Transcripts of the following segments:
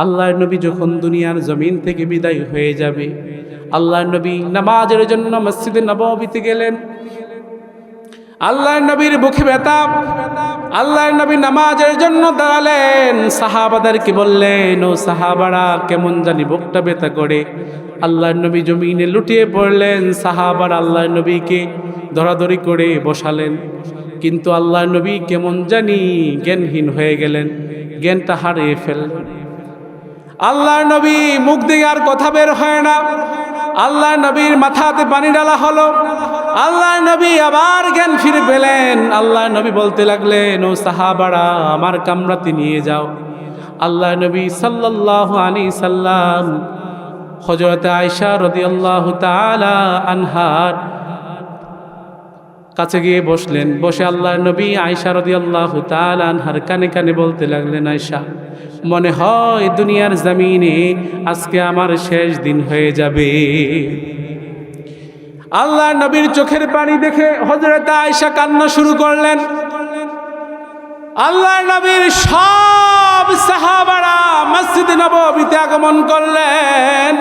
আল্লাহর নবী যখন দুনিয়ার জমিন থেকে বিদায় হয়ে যাবে, আল্লাহর নবী নামাজের জন্য মসজিদে নববীতে গেলেন। আল্লাহর নবীর বুকে ব্যথা, আল্লাহর নবী নামাজের জন্য দাঁড়ালেন। সাহাবাদেরকে বললেন, ও সাহাবারা, কেমন জানি বুকটা ব্যথা করে। আল্লাহর নবী জমিনে লুটিয়ে পড়লেন। সাহাবারা আল্লাহর নবীকে ধরাধরি করে বসালেন, কিন্তু আল্লাহর নবী কেমন জানি জ্ঞানহীন হয়ে গেলেন, জ্ঞানটা হারিয়ে ফেললেন। আল্লাহর নবী মুখ দিয়ে আর কথা বের হয় না। আল্লাহর নবীর মাথাতে পানি ঢালা হলো। আল্লাহর নবী আবার জ্ঞান ফিরে পেলেন। আল্লাহর নবী বলতে লাগলেন, ও সাহাবারা, আমার কামরাতে নিয়ে যাও। আল্লাহর নবী সাল্লাল্লাহু আলাইহি সাল্লাম হযরত আয়েশা রাদিয়াল্লাহু তাআলা আনহার কাছে গিয়ে বসলেন। বসে আল্লাহর নবী আয়েশা রাদিয়াল্লাহু তাআলা আনহার কানে কানে বলতে লাগলেন, আয়েশা, মনে হয় দুনিয়ার জমিনে আজকে আমার শেষ দিন হয়ে যাবে। আল্লাহর নবীর চোখের পানি দেখে হযরত আয়েশা কান্না শুরু করলেন। আল্লাহর নবীর সব সাহাবারা মসজিদে নববীতে আগমন করলেন।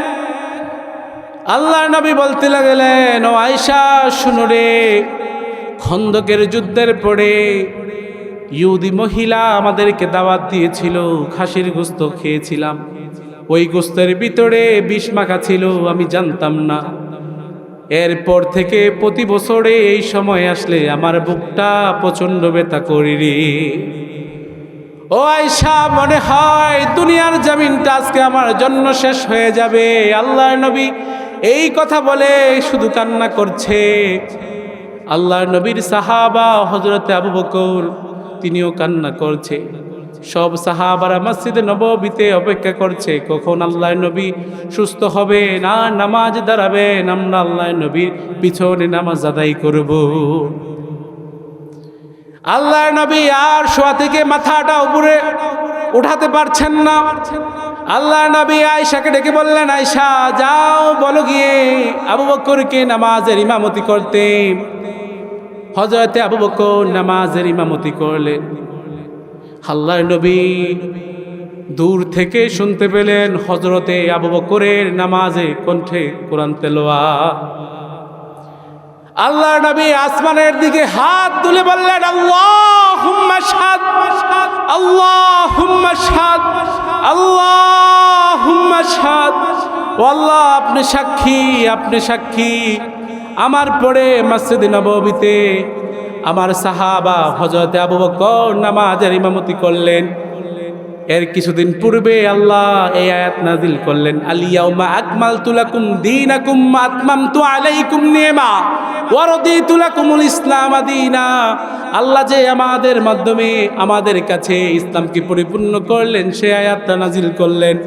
আল্লাহর নবী বলতে লাগলেন, ও আয়েশা, শুনো রে, খন্দকের যুদ্ধের পরে ইহুদি মহিলা আমাদেরকে দাওয়াত দিয়েছিল, খাসির গোশত খেয়েছিলাম। ওই গোশতের ভিতরে বিষ মাখা ছিল, আমি জানতাম না। এরপর থেকে প্রতি বছরে এই সময় আসলে আমার বুকটা প্রচণ্ড ব্যথা করি রে। ও আয়েশা, মনে হয় দুনিয়ার জমিনটা আজকে আমার জন্য শেষ হয়ে যাবে। আল্লাহর নবী এই কথা বলে শুধু কান্না করছে। আল্লাহর নবীর সাহাবা হযরত আবু বকর, তিনিও কান্না করছে। সব সাহাবারা মসজিদে নববীতে অপেক্ষা করছে কখন আল্লাহর নবী সুস্থ হবে, না নামাজ দাঁড়াবেন, আমরা আল্লাহর নবীর পিছনে নামাজ আদায় করব। আল্লাহর নবী আর শোয়া থেকে মাথাটা উপরে উঠাতে পারছেন না। আল্লাহর নবী আয়েশাকে ডেকে বললেন, আয়েশা, যাও বলো গিয়ে আবু বকরকে নামাজের ইমামতি করতে। হযরত আবু বকর নামাজের ইমামতি করলেন। আল্লাহর নবী দূর থেকে শুনতে পেলেন হযরতে আবু বকরের নামাজে কণ্ঠে কোরআন তেলাওয়াত। আল্লাহর নবী আসমানের দিকে হাত তুলে বললেন, আল্লাহুম্মা শাহাদ, আল্লাহুম্মা শাহাদ, আল্লাহুম্মা শাহাদ। ও আল্লাহ, আপনি সাক্ষী, আপনি সাক্ষী। আমার পরে মসজিদে নববীতে আমার সাহাবা হযরত আবু বকর নামাজের ইমামতি করলেন। এর কিছুদিন পূর্বে আল্লাহ এই আয়াত নাযিল করলেন, আল ইয়াউমা আকমালতু লাকুম দীনাকুম ওয়া আতমামতু আলাইকুম নি'মা ওয়া রাদিতু লাকুমুল ইসলাম দীনা। আল্লাহ যে আমাদের মাধ্যমে আমাদের কাছে ইসলামকে পরিপূর্ণ করলেন, সেই আয়াতটা নাযিল করলেন।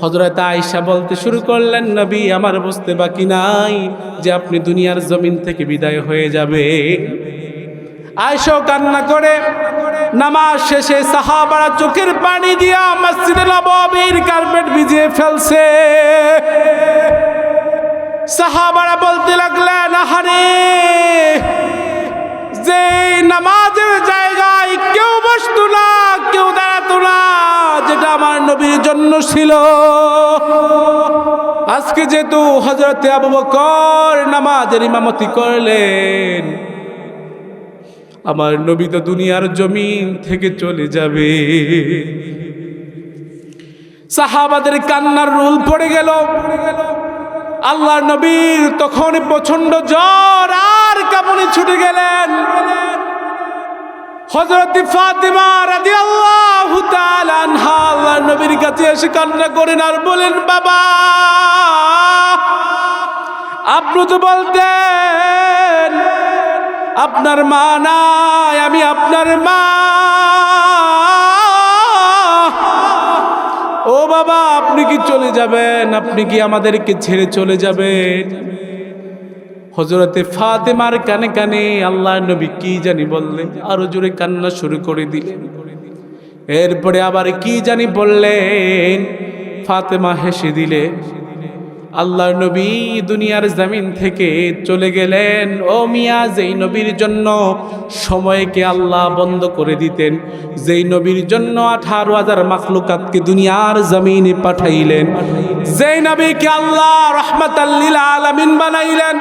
হযরত আয়েশা বলতে শুরু করলেন, নবী, আমার বুঝতে বাকি নাই যে আপনি দুনিয়ার জমিন থেকে বিদায় হয়ে যাবে। আয়েশা কান্না করে নামাজ শেষে সাহাবারা চোখের পানি দিয়া মসজিদে নববীর কার্পেট ভিজিয়ে ফেলছে। সাহাবারা বলতে লাগলেন, আহারে, যে নামাজের জায়গায় কেউ বসতো না, কেউ দাঁড়াতো না, যেটা আমার নবীর জন্য ছিল, আজকে যেহেতু হযরত আবু বকর নামাজের ইমামতি করলেন, আমার নবী তো দুনিয়ার জমিন থেকে চলে যাবে। সাহাবাদের কান্নার রোল পড়ে গেল। আল্লাহর নবীর তখন প্রচন্ড জ্বর আর কাঁপুনি ছুটে গেলেন। হযরত ফাতিমা রাদিয়াল্লাহু তাআলা আনহা আল্লাহর নবীর কাছে এসে কান্না করেন আর বলেন, বাবা, আপনি তো বলতেন আপনার মা নাই, আমি আপনার মা। ও বাবা, আপনি কি চলে যাবেন? আপনি কি আমাদেরকে ছেড়ে চলে যাবেন? হযরতে ফাতেমার কানে কানে আল্লাহর নবী কি জানি বললেন, আরো জোরে কান্না শুরু করে দিলেন। এরপরে আবার কি জানি বললেন, ফাতেমা হেসে দিলে। আল্লাহর নবী দুনিয়ার জমিন থেকে চলে গেলেন। ও মিয়া, যেই নবীর জন্য সময়কে আল্লাহ বন্ধ করে দিতেন, যেই নবীর জন্য 18,000 মাখলুকাতকে দুনিয়ার জমিনে পাঠাইলেন, যেই নবীকে আল্লাহ রাহমাতাল লিল আলামিন বানাইলেন,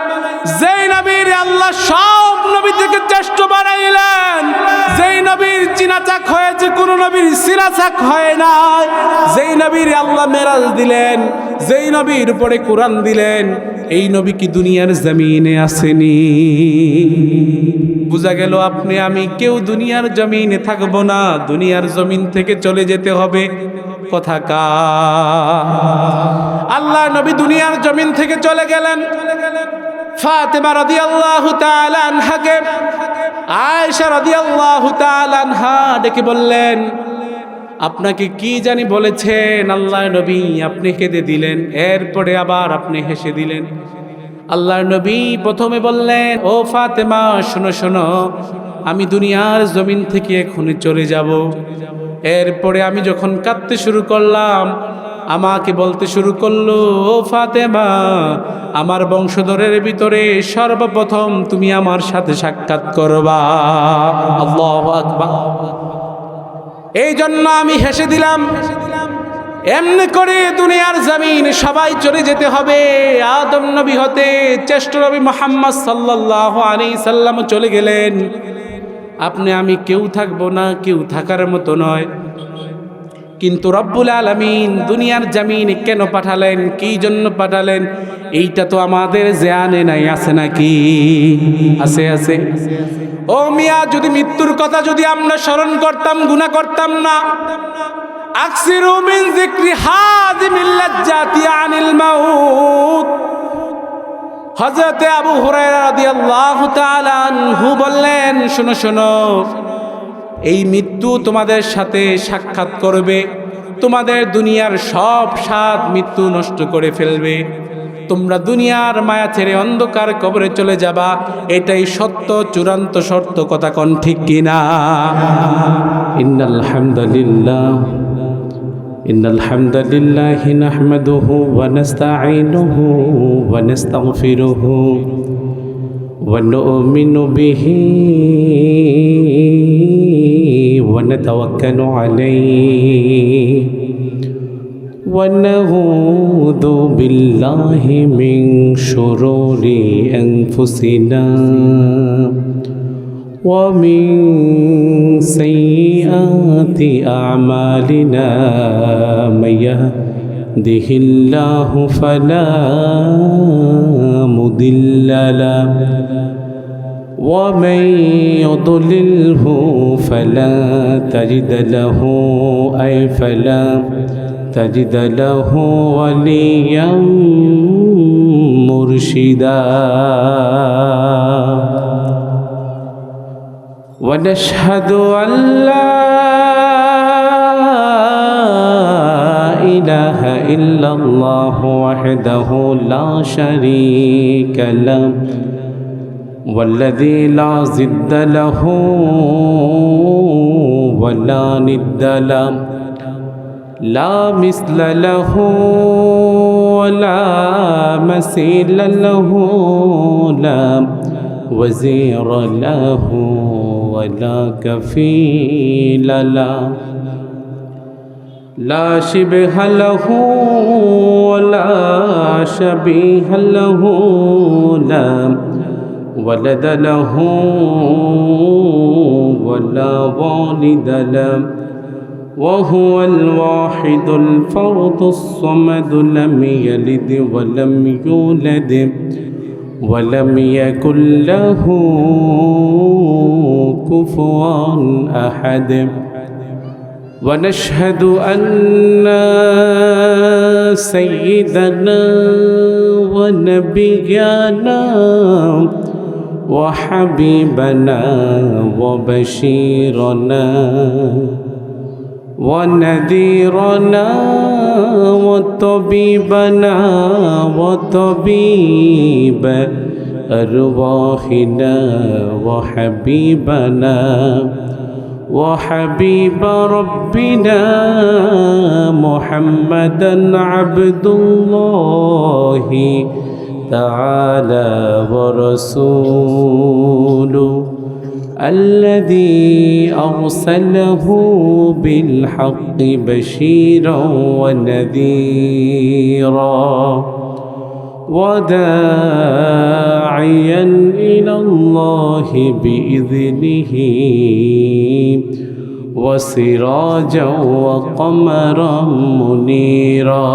যেই নবীর আল্লাহ সব নবী থেকে শ্রেষ্ঠ বানাইলেন, যেই নবীর চিনাচাক হয়েছে কোন নবীর চিনাচাক হয় না, যেই নবীর আল্লাহ মেরাজ দিলেন, যেই নবীর উপরে কোরআন দিলেন, এই নবী কি দুনিয়ার জমিনে আসেনি? বুঝা গেল আপনি আমি কেউ দুনিয়ার জমিনে থাকবো না, দুনিয়ার জমিন থেকে চলে যেতে হবে। কথা কা আল্লাহ নবী দুনিয়ার জমিন থেকে চলে গেলেন। ফাতেমা রাদিয়াল্লাহু তাআলা আনহাকে আয়েশা রাদিয়াল্লাহু তাআলা আনহা ডেকে বললেন, আপনাকে কি জানি বলেছেন আল্লাহর নবী, আপনি কেঁদে দিলেন, এরপরে আবার আপনি হেসে দিলেন। আল্লাহর নবী প্রথমে বললেন, ও ফাতেমা শোনো শোনো, আমি দুনিয়ার জমিন থেকে এখনই চলে যাব। এরপরে আমি যখন কাঁদতে শুরু করলাম, আমাকে বলতে শুরু করলো, ও ফাতেমা, আমার বংশধরের ভিতরে সর্বপ্রথম তুমি আমার সাথে সাক্ষাৎ করবা। আল্লাহু আকবার। এই জন্য আমি হেসে দিলাম। এমনি করে দুনিয়ার জমিন সবাই চলে যেতে হবে। আদম নবী হতে শ্রেষ্ঠ নবী মুহাম্মদ সাল্লাল্লাহু আলাইহি সাল্লাম চলে গেলেন। আপনি আমি কেউ থাকবো না, কেউ থাকার মতো নয়। কিন্তু রব্বুল আলামিন দুনিয়ার জমিনে কেন পাঠালেন, কি জন্য পাঠালেন, এইটা তো আমাদের জানে নাই। আছে নাকি? আছে আছে। ও মিয়া, যদি মৃত্যুর কথা যদি আমরা স্মরণ করতাম, গুনাহ করতাম না। আকসিরু মিন যিকরি হাযিমিল লাজ্জাতি আনিল মাউত। হযরত আবু হুরায়রা রাদিয়াল্লাহু তাআলা আনহু বললেন, শোনো শোনো, এই মৃত্যু তোমাদের সাথে সাক্ষাৎ করবে, তোমাদের দুনিয়ার সব স্বাদ মৃত্যু নষ্ট করে ফেলবে। তোমরা দুনিয়ার মায়া ছেড়ে অন্ধকার কবরে চলে যাবা, এটাই সত্য, চূড়ান্ত সত্য। কথা কোন ঠিক কিনা? ইন্নাল হামদুলিল্লাহ নাহমাদুহু ওয়া নাস্তাঈনুহু ওয়া নাস্তাগফিরুহু ওয়া নু'মিনু বিহি ওয়া নাতাওয়াক্কালু আলাইহি ونعوذ بالله من شرور أنفسنا ومن سيئات أعمالنا من يهده الله فلا مضل له ومن يضلله فلا تجد له فلا تجد له وليا مرشدا ونشهد أن لا إله إلا الله وحده لا شريك له والذي لا ضد له ولا ند له لا مثل له ولا مثيل له لا وزير له ولا كفيل له لا شبه له ولا شبيه له لا ولد له ولا والد له وهو الواحد الفرد الصمد لم يلد ولم يولد ولم يكن له كفوا أحد ونشهد أن سيدنا ونبينا وحبيبنا وبشيرنا ونذيرنا وطبيبنا وطبيب أرواحنا وحبيبنا وحبيب ربنا محمدا عبد الله تعالى ورسوله الذي أرسله بالحق بشيرا ونذيرا وداعيا إلى الله بإذنه وسراجا وقمرا منيرا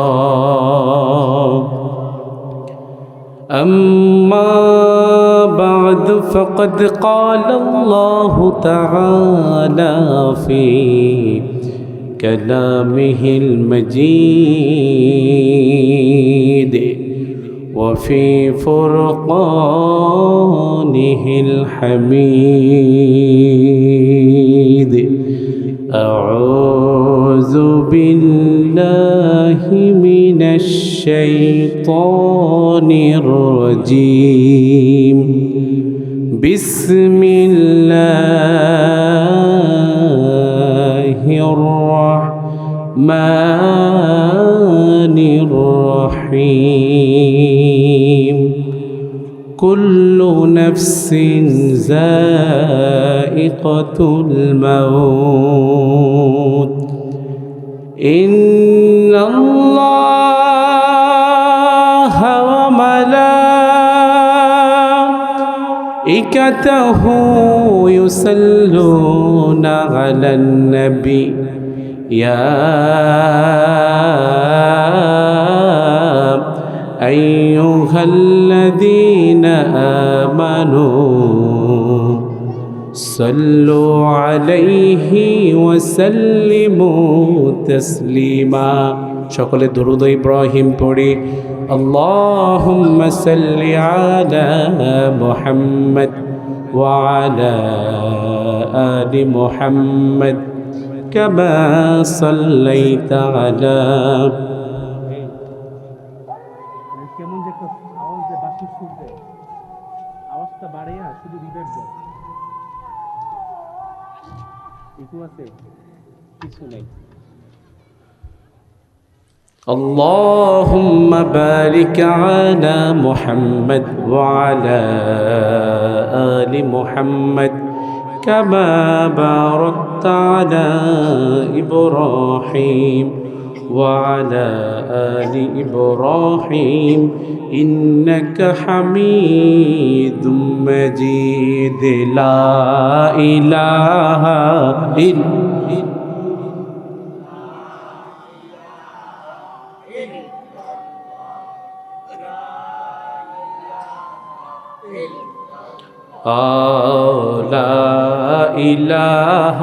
أما بعد فقد قال الله تعالى في كلامه المجيد وفي فرقانه الحميد أعوذ بالله من الشيطان الرجيم بسم الله الرحمن الرحيم كل نفس ذائقة الموت إن الله وملائكته يصلون على النبي يا أيها الذين آمنوا صلوا عليه وسلموا تسليما সকলে দরুদ ইব্রাহিম পড়ি اللهم صل على محمد وعلى آل محمد كما صليت على কেমন যে আওয়াজ যে বাঁশি সুর দেয় আওয়াজটা বাড়িয়া শুধু রিভাইভ দেয় একটু আছে কিছু নেই اللهم بارك على محمد وعلى آل محمد كما باركت على إبراهيم وعلى آل إبراهيم إنك حميد مجيد لا إله إلا لا إله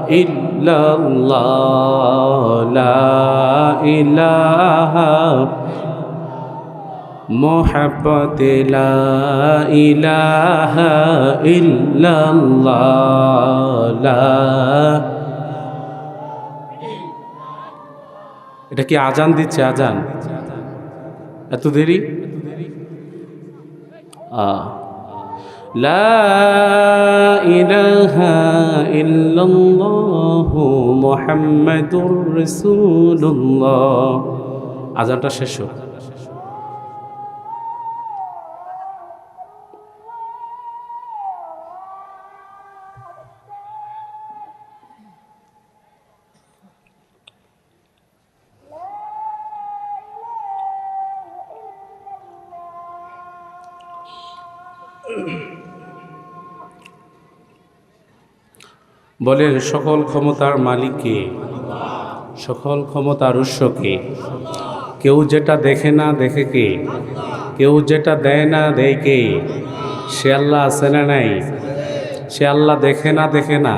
إلا الله لا إله محبت لا إله إلا الله لا এটা কি আজান দিচ্ছে আজান এত দেরি لا إله إلا الله محمد رسول الله আজানটা শেষ হোক বলেন সকল ক্ষমতার মালিক কে সকল ক্ষমতার উৎস কে কেউ যেটা দেখে না দেখে কে কেউ যেটা দেয় না দেয় কে সে আল্লাহ আছে না নাই সে আল্লাহ দেখে না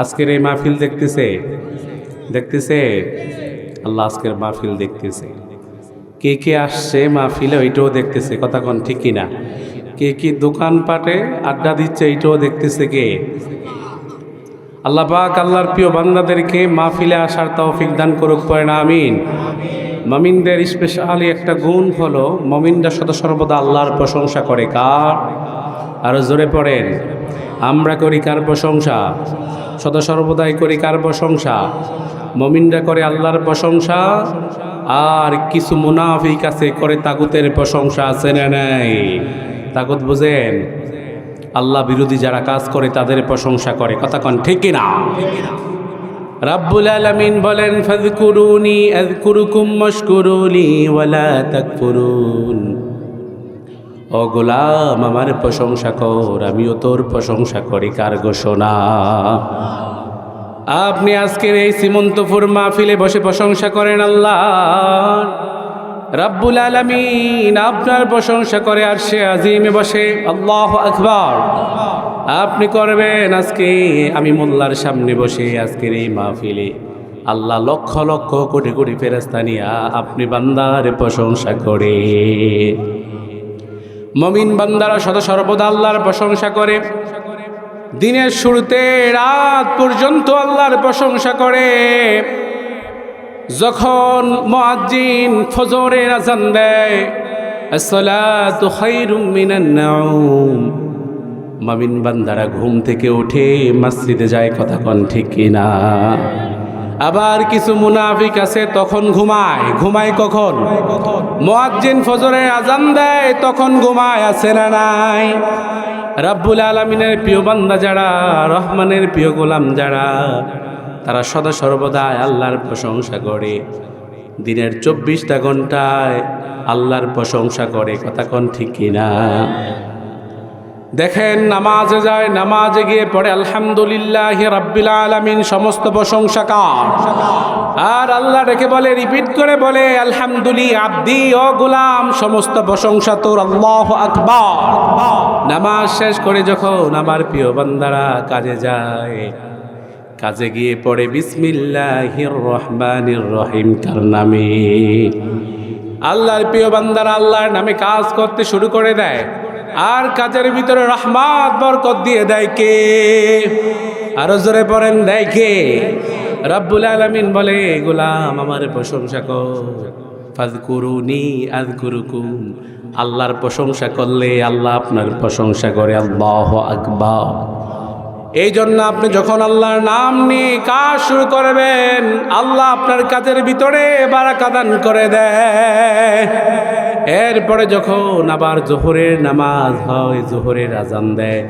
আজকের এই মাহফিল দেখতেছে আল্লাহ আজকের মাহফিল দেখতেছে কে কে আসছে মাহফিলে ওইটাও দেখতেছে কথা কোন ঠিক কিনা কে কি দোকানপাটে আড্ডা দিচ্ছে এইটাও দেখতেছে কে আল্লাহ পাক আল্লাহর প্রিয় বান্দাদেরকে মাহফিলে আসার তৌফিক দান করুক পড়েন আমিন মুমিনদের স্পেশালি একটা গুণ হলো মুমিনরা সদা সর্বদা আল্লাহর প্রশংসা করে কার আরো জোরে পড়েন আমরা করি কার প্রশংসা সদা সর্বদাই করি কার প্রশংসা? মুমিনরা করে আল্লাহর প্রশংসা, আর কিছু মুনাফিক আছে করে তাগুতের প্রশংসা। আছে না নাই? তাগুত বুঝেন? আল্লাহ বিরোধী যারা কাজ করে তাদের প্রশংসা করে। কথা কন ঠিক কিনা? রাব্বুল আলামিন বলেন, ফাযকুরুনি আযকুরুকুম ওয়াশকুরুলি ওয়ালা তাকফুরুন। ও গোলাম, আমার প্রশংসা কর, আমিও তোর প্রশংসা করি। কার ঘোষণা? আপনি আজকের এই সীমন্তপুর মাহফিলে বসে প্রশংসা করেন আল্লাহ রাব্বুল আলামিন, আপনার প্রশংসা করে আরশে আজিমে বসে। আল্লাহু আকবার। আপনি করবেন আজকে আমি মোল্লার সামনে বসে আজকের এই মাহফিলে আল্লাহ লক্ষ লক্ষ কোটি কোটি ফেরেশতা নিয়া আপনি বান্দার প্রশংসা করে। মুমিন বান্দারা সদা সর্বদা আল্লাহর প্রশংসা করে। দিনের শুরুতে রাত পর্যন্ত আল্লাহর প্রশংসা করে। যখন মুয়াজ্জিন ফজরের আযান দেয়, আসসালাতু খায়রুম মিনান নাওম, মুমিন বান্দারা ঘুম থেকে উঠে মসজিদে যায়। কথা কন ঠিক কিনা? আবার কিছু মুনাফিক আছে তখন ঘুমায় কখন? মুয়াজ্জিন ফজরের আযান দেয় তখন ঘুমায়। আছে না নাই? রাব্বুল আলামিনের প্রিয় বান্দা যারা, রহমানের প্রিয় গোলাম যারা, তারা সদা সর্বদা আল্লাহর প্রশংসা করে। দিনের 24টা ঘন্টায় আল্লাহর প্রশংসা করে। কথা কন ঠিক কিনা? দেখেন, নামাজে যায়, নামাজে গিয়ে পড়ে আলহামদুলিল্লাহি রাব্বিল আলামিন, সমস্ত প্রশংসা কার? আর আল্লাহ ডেকে বলে, রিপিট করে বলে, আলহামদুলিল্লাহ আব্দি, ও গোলাম, সমস্ত প্রশংসা তোর। আল্লাহু আকবার। নামাজ শেষ করে যখন আমার প্রিয় বান্দারা কাজে যায়, কাজে গিয়ে পড়ে বিসমিল্লাহির রহমানির রহিম কার নামে? আল্লাহর প্রিয় বান্দারা আল্লাহর নামে কাজ করতে শুরু করে দেয়, আর কাজের ভিতরে রহমত বরকত দিয়ে দেয় কে? আরো জোরে পড়েন, দেয় কে? রাব্বুল আলামিন বলে, গোলাম আমার প্রশংসা কর, ফাযকুরুনি আযকুরুকুম। আল্লাহর প্রশংসা করলে আল্লাহ আপনার প্রশংসা করে। আল্লাহু আকবার। এই জন্য আপনি যখন আল্লাহর নাম নিয়ে কাজ শুরু করবেন, আল্লাহ আপনার কাজের ভিতরে বারাকা দান করে দেয়। এরপরে যখন আবার জোহরের নামাজ হয়, জোহরের আজান দেয়,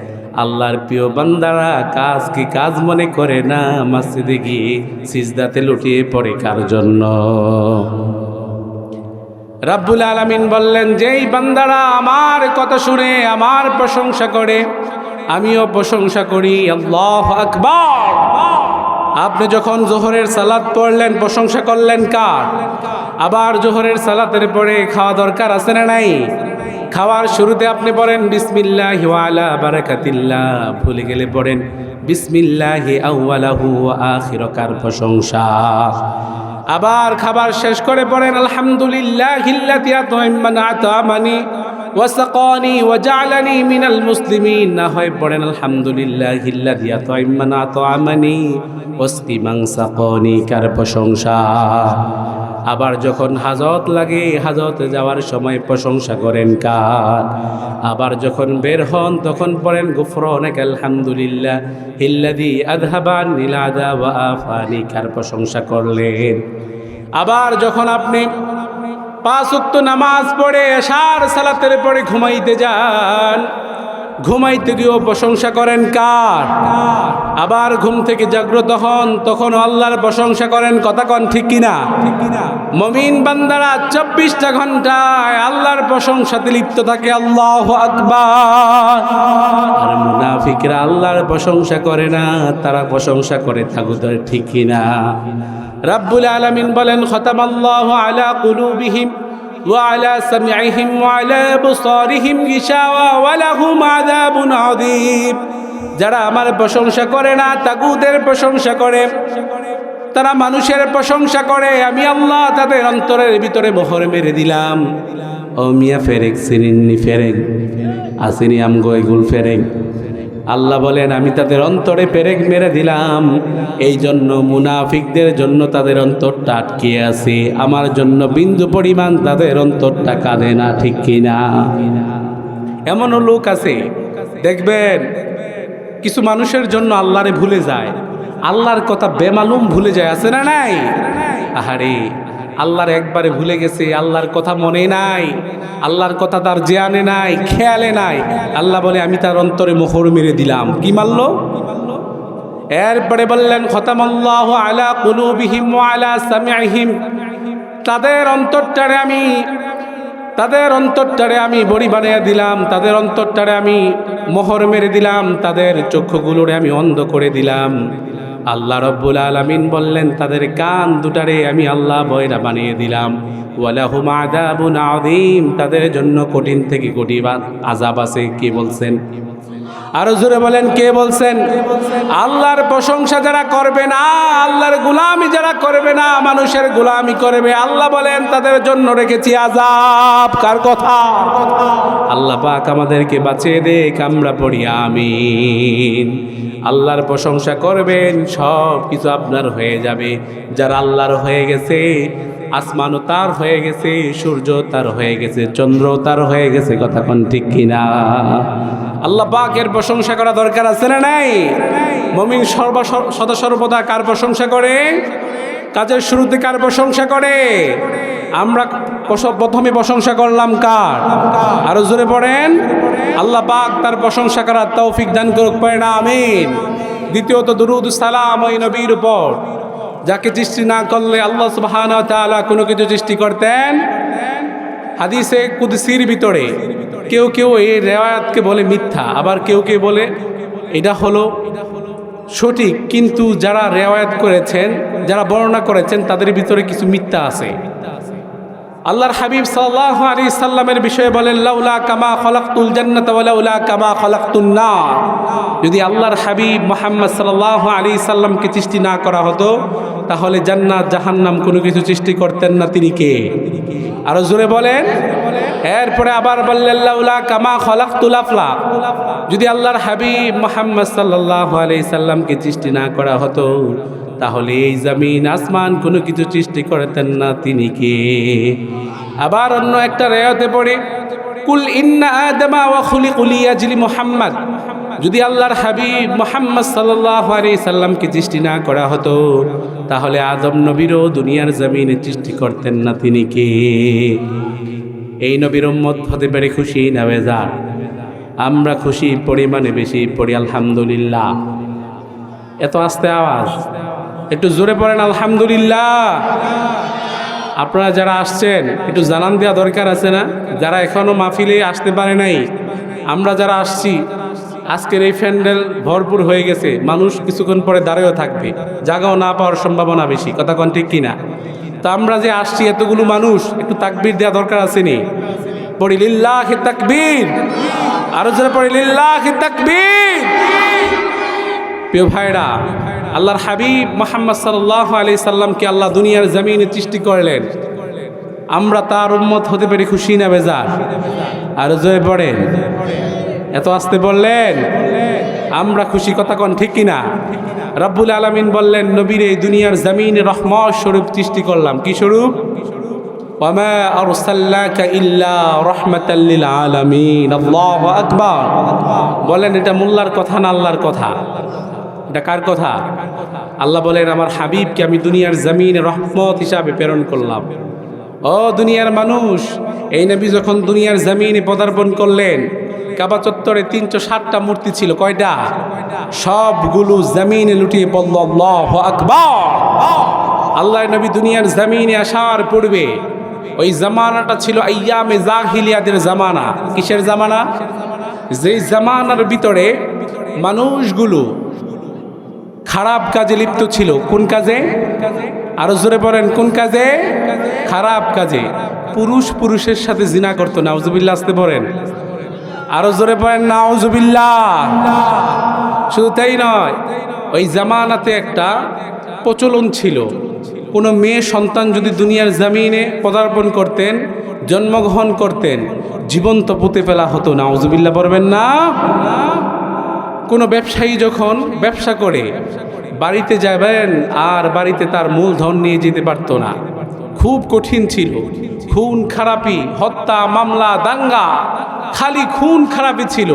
আল্লাহর প্রিয় বান্দারা কাজ কি কাজ মনে করে না, মসজিদে গিয়ে সিজদাতে লুটিয়ে পড়ে কার জন্য? রাব্বুল আলামিন বললেন, যেই বান্দারা আমার কথা শুনে আমার প্রশংসা করে, আমিও প্রশংসা করি। আল্লাহু আকবার। আপনি যখন জোহরের সালাত পড়লেন, প্রশংসা করলেন কার? আবার জোহরের সালাতের পরে খাওয়া দরকার আছে না নাই? খাওয়ার শুরুতে আপনি পড়েন বিসমিল্লাহি ওয়া আলা বারাকাতিল্লাহ, ভুলে গেলে পড়েন বিসমিল্লাহি আউয়ালাহু ওয়া আখিরু, কার প্রশংসা? আবার খাবার শেষ করে পড়েন আলহামদুলিল্লাহিল্লাযী আত'আমানি ওয়া সাকানি ওয়া জা'আলানি মিনাল মুসলিমিন। না হয় পড়েন আলহামদুলিল্লাহিল্লাযী আত'আমানি ওয়াসকিমান সাকানি, কার প্রশংসা? আবার যখন হাজত লাগে, হাজতে যাওয়ার সময় প্রশংসা করেন কার? আবার যখন বের হন তখন পড়েন গুফরানাকা আলহামদুলিল্লাহিল্লাযী আযহাবা আন্নিল আযা ওয়া আফানি, কার প্রশংসা করলেন? আবার যখন আপনি 5 ওয়াক্ত নামাজ পড়ে এশার সালাতের পরে ঘুমাইতে যান, ঘুমাইতে গিয়েও প্রশংসা করেন কার? আবার ঘুম থেকে জাগ্রত হন তখন আল্লাহর প্রশংসা করেন। কথা কন ঠিক কিনা? মুমিন বান্দারা 24টা ঘন্টায় আল্লাহর প্রশংসাতে লিপ্ত থাকে। আল্লাহু আকবার। আর মুনাফিকরা আল্লাহর প্রশংসা করে না, তারা প্রশংসা করে তাগুতের। ঠিক কিনা? রাব্বুল আলামিন বলেন, খতামাল্লাহু আলা কুলুবিহিম وعلى سمعهم وعلى أبصارهم غشاوة ولهم عذاب عظيم। যারা আমার প্রশংসা করে না, তাগুতের প্রশংসা করে, তারা মানুষের প্রশংসা করে, আমি আল্লাহ তাদের অন্তরের ভিতরে মোহর মেরে দিলাম। ও মিয়া ফেরেক সিনিন্নি ফেরেক আসিনি আমগো এগুল ফেরেক। আল্লাহ বলেন, আমি তাদের অন্তরে পেরেক মেরে দিলাম। এই জন্য মুনাফিকদের জন্য তাদের অন্তরটা আটকে আছে, আমার জন্য বিন্দু পরিমাণ তাদের অন্তরটা কাঁদে না। ঠিক কিনা? এমনও লোক আছে দেখবেন, কিছু মানুষের জন্য আল্লাহরে ভুলে যায়, আল্লাহর কথা বেমালুম ভুলে যায়, আছে না নাই? আহারে, আল্লাহর একবারে ভুলে গেছে, আল্লাহর কথা মনে নাই, আল্লাহর কথা তার জেয়ানে নাই, খেয়ালে নাই। আল্লাহ বলে আমি তার অন্তরে মোহর মেরে দিলাম। কি মারলো? এরপরে বললেন খতামাল্লাহু আলা কুলুবিহিম ওয়া আলা সামিইহিম, তাদের অন্তরটারে আমি বড়ি বানিয়ে দিলাম, তাদের অন্তরটারে আমি মোহর মেরে দিলাম, তাদের চক্ষুগুলোরে আমি অন্ধ করে দিলাম। আল্লাহ রব্বুল আলামিন বললেন তাদের কান দুটারে আমি আল্লাহ বয়রা বানিয়ে দিলাম। ওয়ালাহুম আযাবুন আযীম, তাদের জন্য কঠিন থেকে কঠিন আযাব আছে। কে বলছেন? আরো জোরে বলেন, কে বলছেন? আল্লাহর প্রশংসা যারা করবে না, আল্লাহর গোলামি যারা করবে না, মানুষের গোলামি করবে, আল্লাহ বলেন তাদের জন্য রেখেছি আযাব। কার কথা? আল্লাহ পাক আমাদেরকে বাঁচিয়ে দেখ, আমরা পড়ি আমিন। আল্লাহর প্রশংসা করবেন, সব কিছু আপনার হয়ে যাবে। যারা আল্লাহর হয়ে গেছে, আসমানও তার হয়ে গেছে, সূর্য তার হয়ে গেছে, চন্দ্র তার হয়ে গেছে। কথা কোন ঠিক কিনা? আল্লাহ পাকের প্রশংসা করা দরকার আছে না নাই? মুমিন সদা সর্বদা কার প্রশংসা করে? কাজের শুরুতে কার প্রশংসা করে? আমরা প্রথমে প্রশংসা করলাম কার? আরো জোরে পড়েন, আল্লাহ পাক তার প্রশংসা করার তৌফিক দান করুক, পড়ে না আমিন। দ্বিতীয়ত দুরুদ সালাম ওই নবীর উপর, যাকে সৃষ্টি না করলে আল্লাহ সুবহানাহু ওয়া তাআলা কোনো কিছু সৃষ্টি করতেন। হাদিসে কুদসির ভিতরে কেউ কেউ এই রেওয়ায়াতকে বলে মিথ্যা, আবার কেউ কেউ বলে এটা হলো সঠিক, কিন্তু যারা রেওয়ায়াত করেছেন, যারা বর্ণনা করেছেন, তাদের ভিতরে কিছু মিথ্যা আছে। আল্লাহর হাবিব সাল্লাল্লাহু আলাইহি সাল্লামের বিষয়ে বলেন লাউলা কামা খলাকতুল জান্নাতা ওয়া লাউলা কামা খলাকতুন নার, যদি আল্লাহর হাবিব মুহাম্মদ সাল্লাল্লাহু আলাইহি সাল্লামকে সৃষ্টি না করা হতো, তাহলে জান্নাত জাহান্নাম কোনো কিছু সৃষ্টি করতেন না। তিনি কে? আরো জোরে বলেন। এরপরে আবার বললেন লাউলা কামা খলাকতুল আফলাক, যদি আল্লাহর হাবিব মুহাম্মদ সাল্লাল্লাহু আলাইহি সাল্লামকে সৃষ্টি না করা হতো, তাহলে এই জমিন আসমান কোনো কিছু সৃষ্টি করতেন না। তিনি কে? আবার অন্য একটা রিওয়ায়াতে পড়ে কুল ইন্না আদামা ওয়া খুলিকু লিয়াজলি মুহাম্মদ, যদি আল্লাহর হাবিব মুহাম্মদ সাল্লাল্লাহু আলাইহি সাল্লামকে সৃষ্টি না করা হতো, তাহলে আদম নবীরও দুনিয়ার জমিনে সৃষ্টি করতেন না। তিনি কে? এই নবীর উম্মত হতে পেরে খুশি না বেজার? আমরা খুশি, পরিমাণে বেশি পড়ি আলহামদুলিল্লাহ। এত আস্তে আওয়াজ, একটু জোরে পড়েন আলহামদুলিল্লাহ। আপনারা যারা আসছেন একটু জানান দেওয়া দরকার আছে না? যারা এখনো মাহফিলে আসতে পারে নাই, আমরা যারা আসছি, আজকের এই প্যান্ডেল ভরপুর হয়ে গেছে, মানুষ কিছুক্ষণ পরে দাঁড়িয়েও থাকবে, জায়গাও না পাওয়ার সম্ভাবনা বেশি। কথা কোন ঠিক কিনা? তো আমরা যে আসছি এতগুলো মানুষ, একটু তাকবীর দেওয়া দরকার আছে নি? পড়ি লিল্লাহি তাকবীর, আরো জোরে পড়ি লিল্লাহি তাকবীর। প্রিয় ভাইরা, আল্লাহর হাবিব মুহাম্মদ সাল্লাল্লাহু আলাইহি সাল্লামকে আল্লাহ দুনিয়ার জমিনে সৃষ্টি করলেন, আমরা তার উম্মত হতে পেরে খুশি না বেজার? আরো জোরে পড়েন, এত আস্তে বললেন, আমরা খুশি। কথা কোন ঠিক কিনা? রব্বুল আলামিন বললেন নবীর এই দুনিয়ার জমিনে রহমত স্বরূপ সৃষ্টি করলাম। কি স্বরূপ? ওয়ামা আরসালনাকা ইল্লা রাহমাতাল লিল আলামিন। আল্লাহু আকবার। বলেন এটা মোল্লার কথা না আল্লাহর কথা? এটা কার কথা? আল্লাহ বলেন আমার হাবিবকে আমি দুনিয়ার জমিনে রহমত হিসাবে প্রেরণ করলাম। ও দুনিয়ার মানুষ, এই নবী যখন দুনিয়ার জমিনে পদার্পণ করলেন, কাবা চত্বরে 360টা মূর্তি ছিল। কয়টা? সবগুলো জমিনে লুটিয়ে পড়ল আল্লাহু আকবার। আল্লাহর নবী দুনিয়ার জমিনে আসার পূর্বে ওই জামানাটা ছিল আইয়ামে জাহিলিয়াতের জামানা। কিসের জামানা? যেই জামানার ভিতরে মানুষগুলো খারাপ কাজে লিপ্ত ছিল। কোন কাজে? আরো জোরে বলেন, কোন কাজে? খারাপ কাজে। পুরুষ পুরুষের সাথে জিনা করতো। নাউজুবিল্লাহ আসতে বলেন, আরো জোরে বলেন নাউজুবিল্লাহ। শুধু তাই নয়, ওই জামানাতে একটা প্রচলন ছিল, কোনো মেয়ে সন্তান যদি দুনিয়ার জমিনে পদার্পণ করতেন, জন্মগ্রহণ করতেন, জীবন্ত পুঁতে ফেলা হতো। নাউজুবিল্লাহ বলবেন না? কোনো ব্যবসায়ী যখন ব্যবসা করে বাড়িতে যাবেন, আর বাড়িতে তার মূলধন নিয়ে যেতে পারতো না। খুব কঠিন ছিল, খুন খারাপি, হত্যা, মামলা, দাঙ্গা, খালি খুন খারাপি ছিল।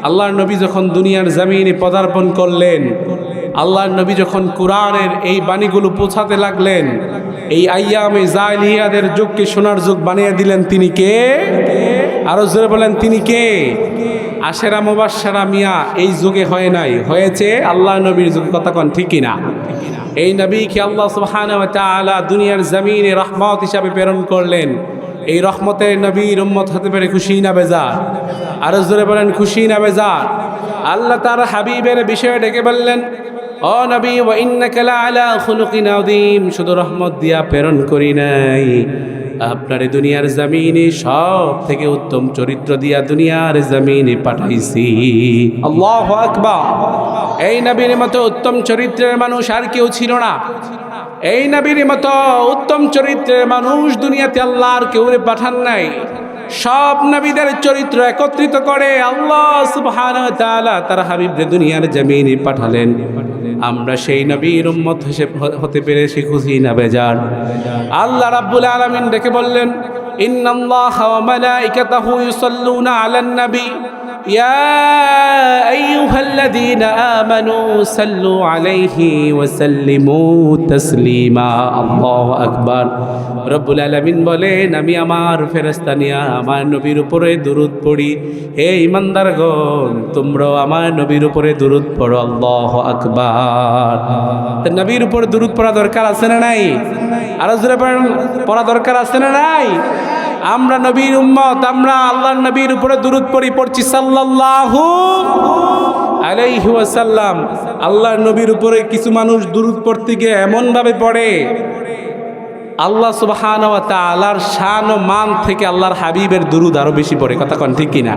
আল্লাহর নবী যখন দুনিয়ার জমিনে পদার্পণ করলেন, আল্লাহর নবী যখন কোরআনের এই বাণীগুলো পৌঁছাতে লাগলেন, এই আইয়ামে জাইলিয়াদের যুগকে সোনার যুগ বানিয়ে দিলেন তিনি কে? আরো জোরে বলেন তিনি কে? আশেরা মুবাশশারা মিয়া এই যুগে হয় নাই, হয়েছে আল্লাহ নবীর যুগে। কথা কন ঠিক কিনা? এই নবীকে আল্লাহ সুবহানাহু ওয়া তাআলা দুনিয়ার জমিনে রহমত হিসাবে প্রেরণ করলেন। এই রহমতের নবীর উম্মত হতে পেরে খুশি না বেজার? আরো জোরে বলেন খুশি না বেজার? আল্লাহ তার হাবিবের বিষয়ে ডেকে বললেন, ও নবী, ওয়া ইন্নাকা লাআলা খুলুকিন আযীম, শুধু রহমত দিয়া প্রেরণ করি নাই, আপনার দুনিয়ার জমিনে সব থেকে উত্তম চরিত্র দিয়া দুনিয়ার জমিনে পাঠাইছি। আল্লাহু আকবার। এই নবীর মতো উত্তম চরিত্রের মানুষ আর কেউ ছিল না। এই নবীর মতো উত্তম চরিত্রের মানুষ দুনিয়াতে আল্লাহ আর কেউ পাঠান নাই। সব নবীদের চরিত্র একত্রিত করে আল্লাহ সুবহানাহু ওয়া তাআলা তার হাবিবকে দুনিয়ার জমিনে পাঠালেন। আমরা সেই নবীর উম্মত হতে পেরে সে খুশি না বেজার? আল্লাহ রাব্বুল আলামিন ডেকে বললেন, ইন্নাল্লাহা ওয়া মালাইকাতাহু ইউসাল্লুনা আলান নবী ইয়া আইয়ুহাল্লাযীনা আমানু সাল্লু আলাইহি ওয়া সাল্লিমু তাসলিমা। আল্লাহু আকবার। রব্বুল আলামিন বলেন, আমি আমার ফেরেশতা নিয়ে আমার নবীর উপরে দুরূদ পড়ি। হে ঈমানদারগণ, তোমরাও আমার নবীর উপরে দুরূদ পড়ো। আল্লাহু আকবার। নবীর উপরে দুরূদ পড়া দরকার আছে না নাই? আরো জোরে পড়া দরকার আছে না নাই? আমরা নবীর উম্মত, আমরা আল্লাহর নবীর উপরে দুরূদ পড়ছি সাল্লাল্লাহু আলাইহি ওয়াসাল্লাম। আল্লাহর নবীর উপরে কিছু মানুষ দুরূদ পড়তে গিয়ে এমন ভাবে পড়ে, আল্লাহ সুবহানাহু ওয়া তাআলার শান ও মান থেকে আল্লাহর হাবিবের দুরূদ আরো বেশি পড়ে। কথা কন ঠিক কিনা?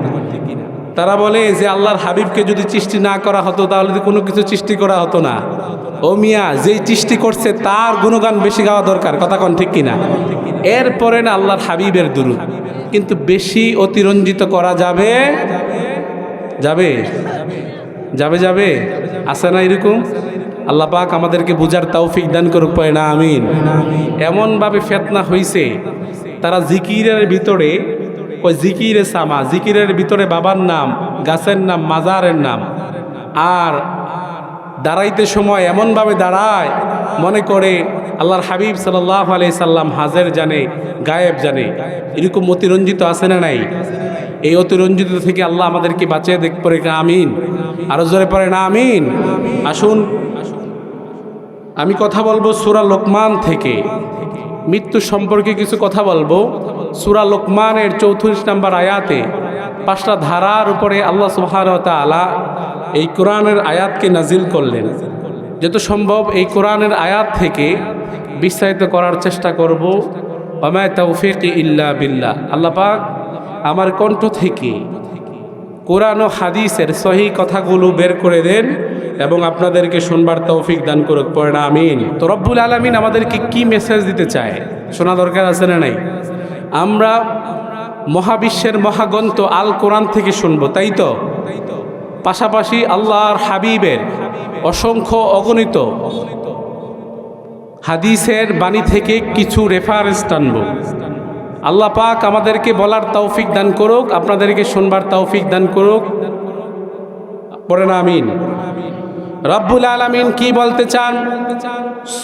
তারা বলে যে আল্লাহর হাবিবকে যদি সৃষ্টি না করা হতো তাহলে কোনো কিছু সৃষ্টি করা হতো না। ও মিয়া, যেই সৃষ্টি করছে তার গুণগান বেশি গাওয়া দরকার। কথা কন ঠিক কিনা? এরপরে না আল্লাহর হাবিবের দুরূদ। কিন্তু বেশি অতিরঞ্জিত করা যাবে যাবে যাবে যাবে আছে না এরকম? আল্লাহ পাক আমাদেরকে বুঝার তৌফিক দান করুক, পায় না আমিন। এমনভাবে ফিতনা হইছে, তারা জিকিরের ভিতরে ওই জিকিরে সামা, জিকিরের ভিতরে বাবার নাম, গাছের নাম, মাজারের নাম, আর দাঁড়াইতে সময় এমনভাবে দাঁড়ায় মনে করে আল্লাহর হাবিব সাল্লাল্লাহু আলাইহি সাল্লাম হাজির জানে, গায়েব জানে। এরকম অতিরঞ্জিত আছে না নাই? এই অতিরঞ্জিত থেকে আল্লাহ আমাদেরকে বাঁচিয়ে দেখ পড়ে না আমিন। আরো জোরে পড়ে না আমিন। আসুন আমি কথা বলবো সূরা লোকমান থেকে, মৃত্যু সম্পর্কে কিছু কথা বলবো। সূরা লোকমানের 34 নম্বর আয়াতে 5টা ধারার উপরে আল্লাহ সুবহানাহু ওয়া তাআলা এই কোরআনের আয়াতকে নাজিল করলেন। যত সম্ভব এই কোরআনের আয়াত থেকে বিস্তারিত করার চেষ্টা করব। ওয়া মা তাওফীকি ইল্লা বিল্লাহ। আল্লাহ পাক আমার কণ্ঠ থেকে কোরআন ও হাদিসের সহি কথাগুলো বের করে দেন এবং আপনাদেরকে শুনবার তৌফিক দান করুক, পড়ে না আমিন। তো রব্বুল আলামিন আমাদেরকে কি মেসেজ দিতে চায় শোনা দরকার আছে না নাই? আমরা মহাবিশ্বের মহাগ্রন্থ আল কোরআন থেকে শুনবো, তাই তো? পাশাপাশি আল্লাহর হাবিবের অসংখ্য অগণিত হাদিসের বাণী থেকে কিছু রেফারেন্স টানব। আল্লাহ পাক আমাদেরকে বলার তৌফিক দান করুক, আপনাদেরকে শুনবার তৌফিক দান করুক, পড়ে না আমিন। রব্বুল আলামিন কি বলতে চান?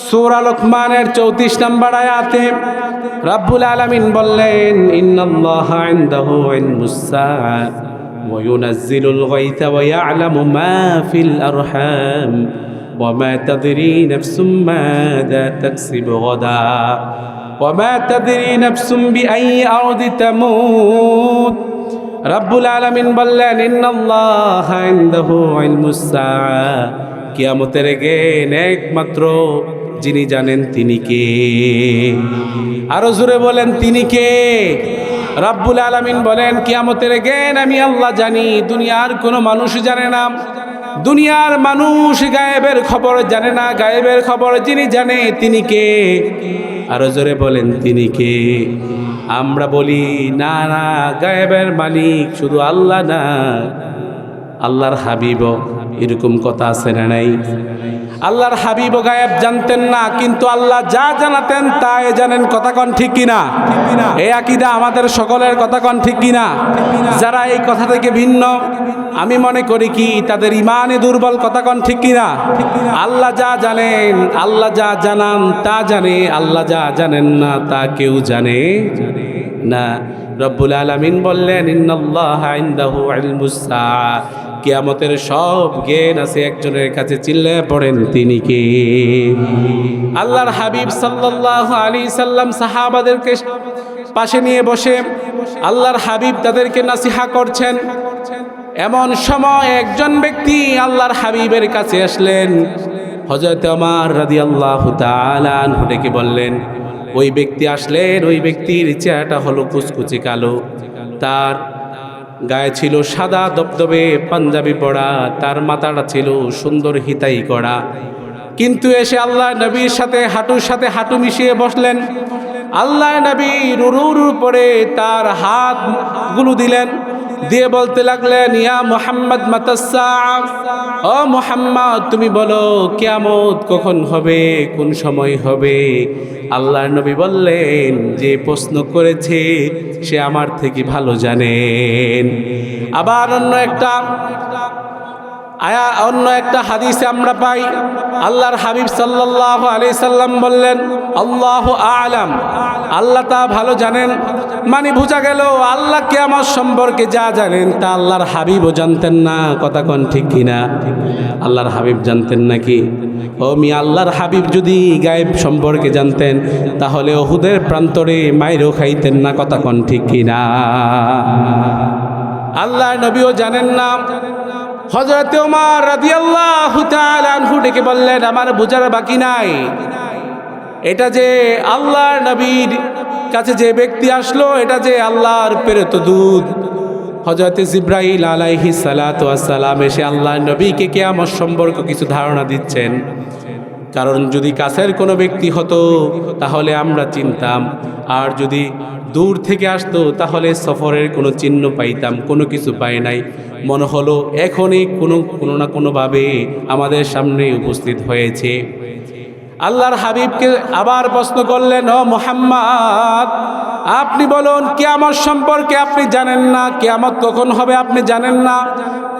সূরা লোকমানের 34 নম্বর আয়াতে রব্বুল আলামিন বললেন, ইন্নাল্লাহা ইনদাহু ইলমুস সাআ ওয়া ইউনাজ্জিলুল গায়থা ওয়া ইয়া'লামু মা ফিল আরহাম ওয়া মা তাদরি নাফসুম মাযা তাকসিবু গাদা ওয়া মা তাদরি নাফসুম বিআইয়ি আরদি তামুত। রব্বুল আলামিন বললেন, ইন্নাল্লাহা ইনদাহু ইলমুস সাআ, কিয়ামতের জ্ঞান একমাত্র যিনি জানেন তিনি কে? আরো জোরে বলেন তিনি কে? রব্বুল আলামিন বলেন, কিয়ামতের জ্ঞান আমি আল্লাহ জানি, দুনিয়ার কোনো মানুষ জানে না। দুনিয়ার মানুষ গায়েবের খবর জানে না, গায়েবের খবর যিনি জানে তিনি কে? আরো জোরে বলেন তিনি কে? আমরা বলি না না, গায়েবের মালিক শুধু আল্লাহ না, আল্লাহর হাবিব। এরকম কথা আছে না নাই? আল্লাহর হাবিবও গায়েব জানতেন না, কিন্তু আল্লাহ যা জানাতেন তাই জানেন। কথা কন ঠিক কিনা? এই আকীদা আমাদের সকলের, কথা কন ঠিক কিনা? যারা এই কথা থেকে ভিন্ন, আমি মনে করি কি তাদের ইমানে দুর্বল। কথা কন ঠিক কিনা? আল্লাহ যা জানেন, আল্লাহ যা জানান তা জানে, আল্লাহ যা জানেন না তা কেউ জানে না। রব্বুল আলামিন বললেন, ইন্নাল্লাহা ইনদাহু ইলমুস সাআ, কিয়ামতের সব জ্ঞান আছে একজনের কাছে। চিল্লায়ে পড়েন, তিনি কে? আল্লাহর হাবিব সাল্লাল্লাহু আলাইহি সাল্লাম সাহাবাদেরকে পাশে নিয়ে বসে আল্লাহর হাবিব তাদেরকে নাসিহা করছেন। এমন সময় একজন ব্যক্তি আল্লাহর হাবিবের কাছে আসলেন। হযরত ওমর রাদিয়াল্লাহু তাআলা আনহু ডেকে বললেন, ওই ব্যক্তি আসলেন, ওই ব্যক্তির চেহারাটা হলো কুচকুচে কালো, তার গায়ে ছিল সাদা দবদবে পাঞ্জাবি পরা, তার মাথাটা ছিল সুন্দর হিতাই করা। কিন্তু এসে আল্লাহ নবীর সাথে হাঁটুর সাথে হাঁটু মিশিয়ে বসলেন। আল্লাহ নবী রুরুর উপরে তার হাতগুলো দিলেন, দিয়ে বলতে লাগলেন, ইয়া মুহাম্মদ মাতাসসা, ও মুহাম্মদ তুমি বলো কিয়ামত কখন হবে, কোন সময় হবে? আল্লাহ নবী বললেন, যে প্রশ্ন করেছে সে আমার থেকে ভালো জানেন। আবার অন্য একটা হাদিসে আমরা পাই, আল্লাহর হাবিব সাল্লাল্লাহু আলাইহি সাল্লাম বললেন, আল্লাহু আ'লাম, আল্লাহ তা ভালো জানেন। মানে বোঝা গেল আল্লাহ কিয়ামত সম্পর্কে যা জানেন তা আল্লাহর হাবিবও জানতেন না। কথা কোন ঠিক কিনা? আল্লাহর হাবিব জানতেন নাকি? ও মিয়া, আল্লাহর হাবিব যদি গায়েব সম্পর্কে জানতেন তাহলে উহুদের প্রান্তরে মাইরও খাইতেন না। কথা কোন ঠিক কিনা? আল্লাহর নবীও জানেন না। হযরত ওমর রাদিয়াল্লাহু তাআলা আনহু ডেকে বললেন, আমার বোঝার বাকি নাই, এটা যে আল্লাহর নবীর কাছে যে ব্যক্তি আসলো, এটা যে আল্লাহর প্রেরিত দূত হযরত জিবরাইল আলাইহিস সালাতু ওয়াস সালাম এসে আল্লাহর নবীকে কিয়ামত সম্পর্কে কিছু ধারণা দিচ্ছেন। কারণ যদি কাছের কোনো ব্যক্তি হতো তাহলে আমরা চিনতাম, আর যদি দূর থেকে আসতো তাহলে সফরের কোনো চিহ্ন পাইতাম, কোনো কিছু পাই নাই। মনে হলো এখনই কোনো না কোনোভাবে আমাদের সামনে উপস্থিত হয়েছে। আল্লাহর হাবিবকে আবার প্রশ্ন করলেন, ও মুহাম্মদ আপনি বলুন কিয়ামত সম্পর্কে আপনি জানেন না, কিয়ামত কখন হবে আপনি জানেন না,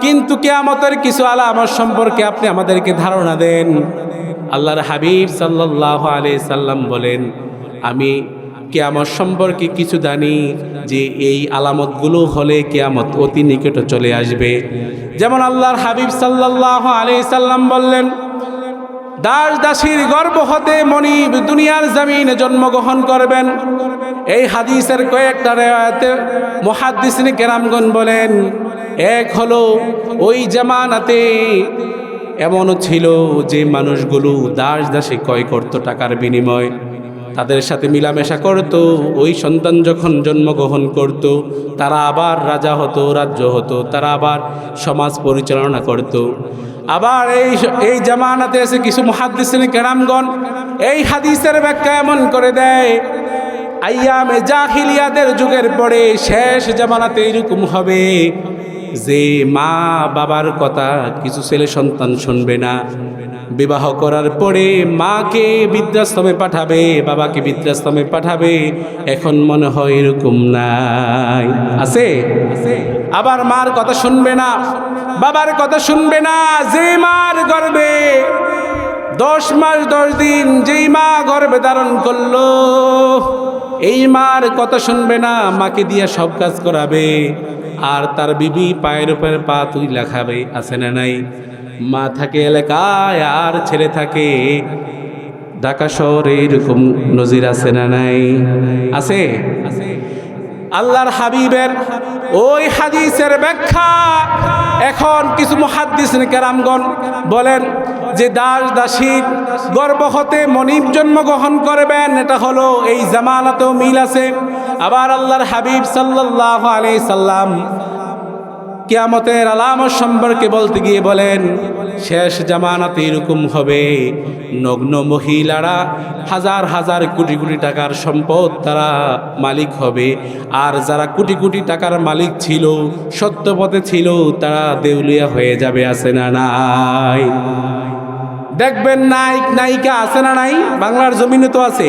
কিন্তু কিয়ামতের কিছু আলামত সম্পর্কে আপনি আমাদেরকে ধারণা দেন। আল্লাহর হাবিব সাল্লাল্লাহু আলাইহি সাল্লাম বলেন, আমি কিয়ামত সম্পর্কে কিছু জানি, যে এই আলামতগুলো হলে কিয়ামত অতি নিকটে চলে আসবে। যেমন আল্লাহর হাবিব সাল্লাল্লাহু আলাইহি সাল্লাম বললেন, দাস দাসীর গর্ভ হতে মনিব দুনিয়ার জমিনে জন্মগ্রহণ করবেন। এই হাদিসের কয়েকটা রিওয়ায়াতে মুহাদ্দিসিনে কেরামগণ বলেন, এক হলো ওই জামানাতে এমনও ছিল যে মানুষগুলো দাস দাসী ক্রয় করত টাকার বিনিময়, তাদের সাথে মিলামেশা করত। ওই সন্তান যখন জন্মগ্রহণ করত তারা আবার রাজা হতো, রাজ্য হতো, তারা আবার সমাজ পরিচালনা করত। আবার এই জামানাতে এসে কিছু মুহাদ্দিসিনে কেরামগণ এই হাদিসের ব্যাখ্যা এমন করে দেয়, আইয়ামে জাহিলিয়াতের যুগের পরে শেষ জামানাতে এরকম হবে যে মা বাবার কথা কিছু ছেলে সন্তান শুনবে না। বিবাহ করার পরে মাকে বৃদ্ধাশ্রমে পাঠাবে, বাবাকে বৃদ্ধাশ্রমে পাঠাবে। এখন মনে হয় এরকম নাই, আছে? আবার মার কথা শুনবে না, বাবার কথা শুনবে না। যে মার গর্ভে 10 মাস 10 দিন যেই মা গর্ভে ধারণ করলো, এই মার কথা শুনবে না, মাকে দিয়ে সব কাজ করাবে। আর তার বিবি পায়ের উপর পা তুইলা খাবে, আছে না নাই? মা থাকে এলাকায় আর ছেলে থাকে ঢাকা শহরে, এরকম নজির আছে না নাই? আছে। আল্লাহর হাবিবের ওই হাদিসের ব্যাখ্যা এখন কিছু মুহাদ্দিসিনে কেরামগণ বলেন যে দাস দাসীর গর্ভ হতে মনিব জন্মগ্রহণ করবেন, এটা হলো এই জামানাতেও মিল আছে। আবার আল্লাহর হাবিব সাল্লাল্লাহু আলাইহি সাল্লাম কিয়ামতের আলামত সম্পর্কে বলতে গিয়ে বলেন, শেষ জামানাতে এরকম হবে, নগ্ন মহিলারা হাজার হাজার কোটি কোটি টাকার সম্পদ তারা মালিক হবে। আর যারা কোটি কোটি টাকার মালিক ছিল, সত্যপথে ছিল, তারা দেউলিয়া হয়ে যাবে, আছে না নাই? দেখবেন নায়ক নায়িকা আছে না নাই, বাংলার জমিনে তো আছে,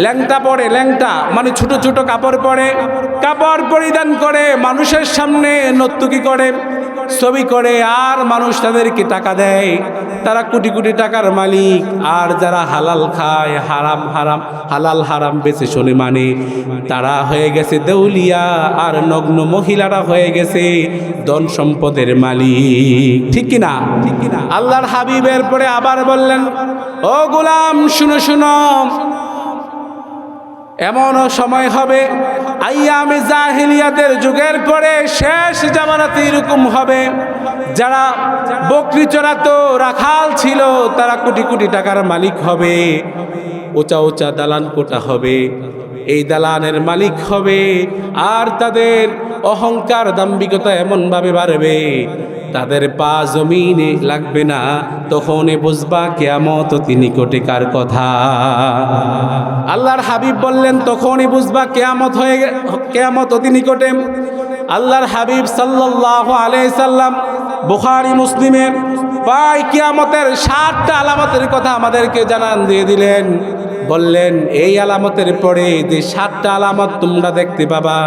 ল্যাংটা পরে, ল্যাংটা মানে ছোট ছোট কাপড় পরে, কাপড় পরিধান করে মানুষের সামনে নর্তকী করে, ছবি করে, আর মানুষ তাদেরকে টাকা দেয়, তারা কোটি কোটি টাকার মালিক। আর যারা হালাল খায়, হারাম হারাম হালাল হারাম বেছে শোনে মানে, তারা হয়ে গেছে দেউলিয়া, আর নগ্ন মহিলারা হয়ে গেছে ধন সম্পদের মালিক। ঠিক কিনা? আল্লাহর হাবিবের পরে আবার বললেন, ও গোলাম শুনো শুনো, এমনও সময় হবে আইয়ামে জাহিলিয়াতের যুগের পরে শেষ জামানাতে এরকম হবে, যারা বকরি চড়াতো, রাখাল ছিল, তারা কোটি কোটি টাকার মালিক হবে, উঁচা উঁচা দালান কোঠা হবে, এই দালানের মালিক হবে, আর তাদের অহংকার দাম্ভিকতা এমনভাবে বাড়বে, তাদের পা জমিনে লাগবে না, তখনই বুঝবা কিয়ামত অতি নিকটে কার কথা। আল্লাহর হাবিব বললেন তখনই বুঝবা কিয়ামত অতি নিকটে। আল্লাহর হাবিব সাল্লাল্লাহু আলাইহি সাল্লাম বুখারী মুসলিমে প্রায় কিয়ামতের 7টা আলামতের কথা আমাদেরকে জানান দিয়ে দিলেন। বললেন এই আলামতের পরে যে 7টা আলামত তোমরা দেখতে পাবা,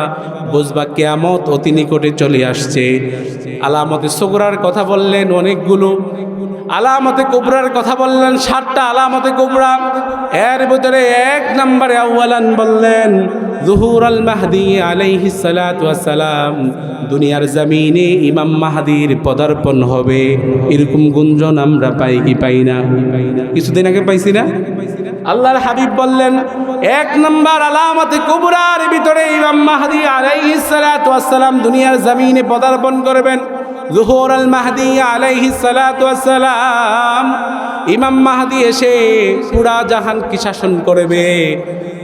বুঝবা কিয়ামত অতি নিকটে চলে আসছে। আলামতে সুগরার কথা বললেন অনেকগুলো, আলামতে কুবরার কথা বললেন 7টা আলামতে কুবরা। এর ভিতরে 1 নম্বরে আউয়ালান বললেন যুহুর আল মাহদি আলাইহিস সালাতু ওয়াস সালাম, দুনিয়ার জমিনে ইমাম মাহদির পদার্পণ হবে। এরকম গুঞ্জন আমরা পাই কি পাই না? কিছুদিন আগে পাইছি না? আল্লাহর হাবিব বললেন 1 নম্বর আলামতে কুবরার ভিতরে ইমাম মাহদি আলাইহিস সালাতু ওয়াস সালাম দুনিয়ার জমিনে পদার্পণ করবেন। যুহুর আল মাহদি আলাইহিস সালাতু ওয়াস সালাম, ইমাম মাহদি এসে পুরা জাহান কি শাসন করবে,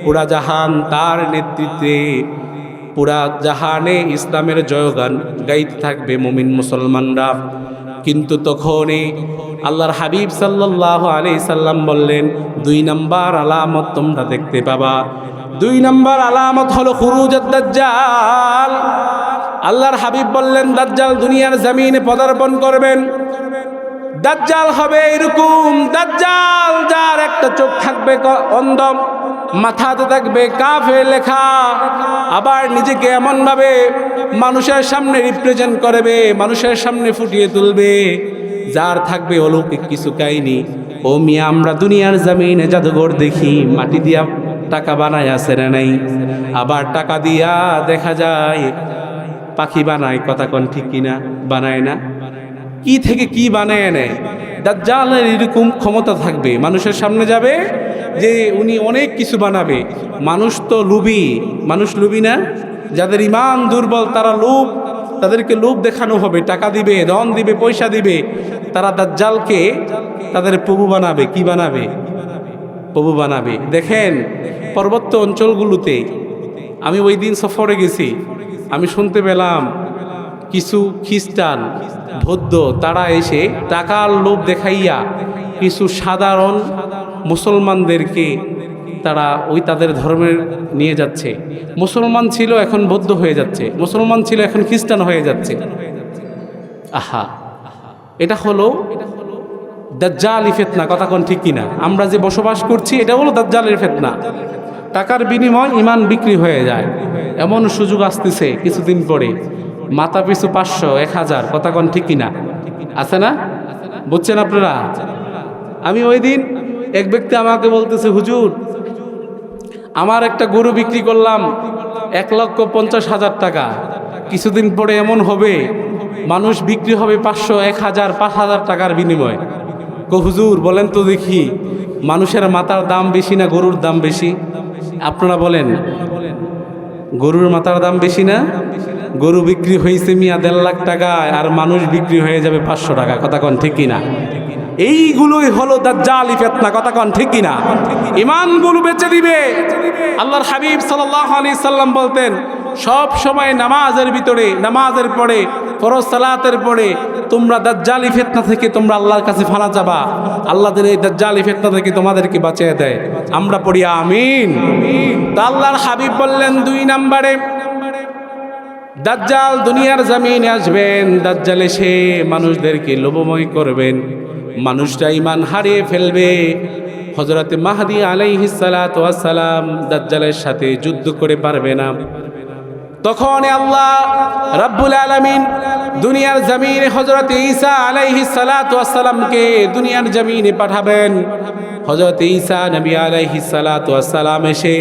পুরা জাহান তার নেতৃত্বে, পুরা জাহানে ইসলামের জয়গান গাইতে থাকবে মুমিন মুসলমানরা। কিন্তু তখনই আল্লাহর হাবিব সাল্লাল্লাহু আলাইহি সাল্লাম বললেন 2 নম্বর আলামত তোমরা দেখতে পাবা। 2 নম্বর আলামত হলো খুরুজুদ দাজ্জাল। আল্লাহর হাবিব বললেন দাজ্জাল দুনিয়ার জমিনে পদার্পণ করবেন। দাজ্জাল হবে এরকম, দাজ্জাল যার একটা চোখ থাকবে অন্ধ, মাথাতে থাকবে কাফে লেখা, আবার নিজেকে এমনভাবে মানুষের সামনে রিপ্রেজেন্ট করবে, মানুষের সামনে ফুটিয়ে তুলবে, যার থাকবে অলৌকিক কিছু কাহিনী। ও মিয়া, আমরা দুনিয়ার জমিনে জাদুঘর দেখি, মাটি দিয়া টাকা বানায় আছে না নাই? আবার টাকা দিয়া দেখা যায় পাখি বানায়, কথা কোন ঠিক কিনা? বানায় না? কি থেকে কি বানায় নেয়। দাজ্জালের এরকম ক্ষমতা থাকবে, মানুষের সামনে যাবে যে উনি অনেক কিছু বানাবে। মানুষ তো লোভী, মানুষ লোভী না? যাদের ইমান দুর্বল তারা লোভ, তাদেরকে লোভ দেখানো হবে, টাকা দিবে, ধন দিবে, পয়সা দিবে, তারা দাজ্জালকে তাদের প্রভু বানাবে। কি বানাবে? প্রভু বানাবে। দেখেন পার্বত্য অঞ্চলগুলোতে, আমি ওই দিন সফরে গেছি, আমি শুনতে পেলাম কিছু খ্রিস্টান বৌদ্ধ তারা এসে টাকার লোভ দেখাইয়া কিছু সাধারণ মুসলমানদেরকে তারা ওই তাদের ধর্মের নিয়ে যাচ্ছে। মুসলমান ছিল এখন বৌদ্ধ হয়ে যাচ্ছে, মুসলমান ছিল এখন খ্রিস্টান হয়ে যাচ্ছে। আহা, এটা হলো দাজ্জালি ফিতনা, কথা কোন ঠিক কিনা? আমরা যে বসবাস করছি এটা হলো দাজ্জালের ফিতনা। টাকার বিনিময় ইমান বিক্রি হয়ে যায়, এমন সুযোগ আসতেছে কিছুদিন পরে। মাথা পিছু 500, 1000, কথা কোন ঠিক কিনা? আছে না? বুঝছেন আপনারা? আমি ওই দিন এক ব্যক্তি আমাকে বলতেছে, হুজুর আমার একটা গরু বিক্রি করলাম 1,50,000 টাকা, কিছুদিন পরে এমন হবে মানুষ বিক্রি হবে 500, 1000, 5,000 টাকার বিনিময়। হুজুর বলেন তো দেখি, মানুষের মাথার দাম বেশি না গরুর দাম বেশি? আপনারা বলেন, গরুর মাথার দাম বেশি না? গরু বিক্রি হয়েছে মিয়া 1.5 লাখ টাকায়, আর মানুষ বিক্রি হয়ে যাবে 500 টাকা, কথা কন ঠিক কিনা? এইগুলোই হলো দাজ্জালি ফিতনা, কথা কন ঠিক কিনা? ইমানগুলো বেচে দিবে। আল্লাহর হাবিব সাল্লাল্লাহু আলাইহি সাল্লাম বলতেন সব সময় নামাজের ভিতরে, নামাজের পরে, ফরজ সালাতের পরে তোমরা দাজ্জালি ফিতনা থেকে তোমরা আল্লাহর কাছে ফানা যাবা, আল্লাহ যেন এই দাজ্জালি ফিতনা থেকে তোমাদেরকে বাঁচিয়ে দেয়। আমরা পড়ি আমিন। তা আল্লাহর হাবিব বললেন 2 নম্বরে দাজ্জাল দুনিয়ার জমিনে আসবেন। দাজ্জাল এসে মানুষদেরকে লোভময় করবেন, মানুষটা ঈমান হারিয়ে ফেলবে। হযরতে মাহদী আলাইহিস সালাতু ওয়াস সালাম দাজ্জালের সাথে যুদ্ধ করে পারবে না। তখন আল্লাহ রাব্বুল আলামিন দুনিয়ার জমিনে হযরতে ঈসা আলাইহিস সালাতু ওয়াস সালামকে দুনিয়ার জমিনে পাঠাবেন। হযরতে ঈসা নবী আলাইহিস সালাতু ওয়াস সালাম এসে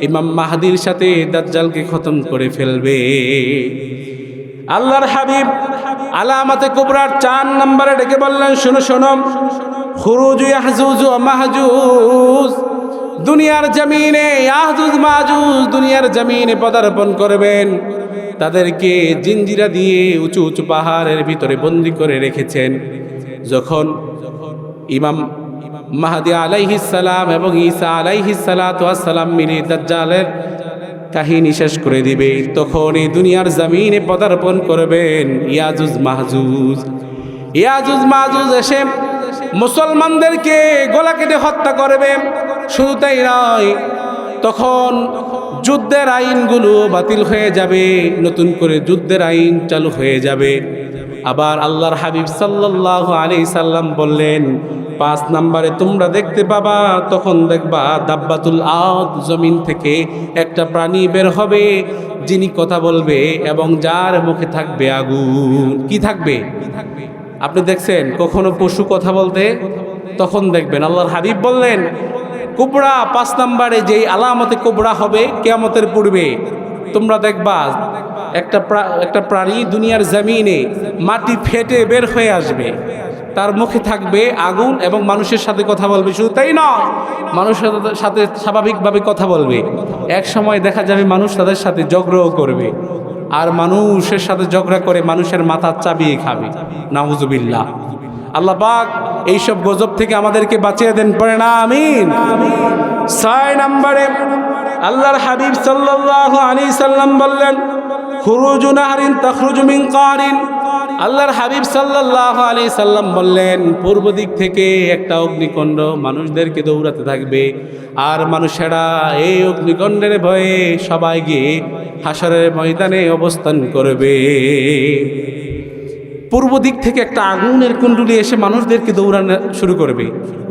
ইমাম মাহদীর সাথে দাজ্জালকে খতম করে ফেলবে। আল্লাহর হাবিব আলামাতে কুবরার 4 নম্বরে ডেকে বললেন, শোনো শোনো, খুরুজ ইয়াহজুজ ওয়া মাহজুজ, দুনিয়ার জমিনে ইয়াহজুজ মাহজুজ দুনিয়ার জমিনে পদার্পণ করবেন। তাদেরকে জিঞ্জিরা দিয়ে উঁচু উঁচু পাহাড়ের ভিতরে বন্দী করে রেখেছেন। যখন ইমাম মাহদী আলাইহিস সালাম এবং ঈসা আলাইহিস সালাতু ওয়াস সালাম মিলে দাজ্জালের কাহিনী শেষ করে দিবে, তখন এই দুনিয়ার জমিনে পদার্পণ করবেন ইয়াজুজ মাহজুজ। ইয়াজুজ মাহজুজ এসে মুসলমানদেরকে গলা কেটে হত্যা করবে। শুধু তাই নয়, তখন যুদ্ধের আইনগুলো বাতিল হয়ে যাবে, নতুন করে যুদ্ধের আইন চালু হয়ে যাবে। আবার আল্লাহর হাবিব সাল্লাল্লাহু আলাইহি সাল্লাম বললেন, 5 নম্বরে তোমরা দেখতে পাবা, তখন দেখবা দাব্বাতুল আরদ, জমিন থেকে একটা প্রাণী বের হবে যিনি কথা বলবে এবং যার মুখে থাকবে আগুন। কি থাকবে? আপনি দেখছেন কখনো পশু কথা বলতে? তখন দেখবেন। আল্লাহর হাবিব বললেন কুবরা 5 নম্বরে যেই আলামতে কুবরা হবে কিয়ামতের পূর্বে, তোমরা দেখবা একটা প্রাণী দুনিয়ার জমিনে মাটি ফেটে বের হয়ে আসবে, তার মুখে থাকবে আগুন এবং মানুষের সাথে কথা বলবে। শুধু তাই নয়, মানুষের সাথে স্বাভাবিকভাবে কথা বলবে। এক সময় দেখা যাবে মানুষ তাদের সাথে ঝগড়াও করবে, আর মানুষের সাথে ঝগড়া করে মানুষের মাথার চাবিয়ে খাবে। নাউজুবিল্লাহ। আল্লাহ পাক এইসব গজব থেকে আমাদেরকে বাঁচিয়ে দেন, পড়ে না আমিন। 6 নম্বরে আল্লাহর হাবিব সাল্লাল্লাহু আলাইহি সাল্লাম বললেন, খুরুজু নাহরিন তাখরুজু মিন কারিন। আল্লাহর হাবিব সাল্লাল্লাহু আলাইহি সাল্লাম বললেন, পূর্ব দিক থেকে একটা অগ্নিকুণ্ড মানুষদেরকে দৌড়াতে থাকবে, আর মানুষেরা এই অগ্নিকুণ্ডের ভয়ে সবাই গিয়ে হাসরের ময়দানে অবস্থান করবে। পূর্ব দিক থেকে একটা আগুনের কুণ্ডলী এসে মানুষদেরকে দৌড়ানো শুরু করবে।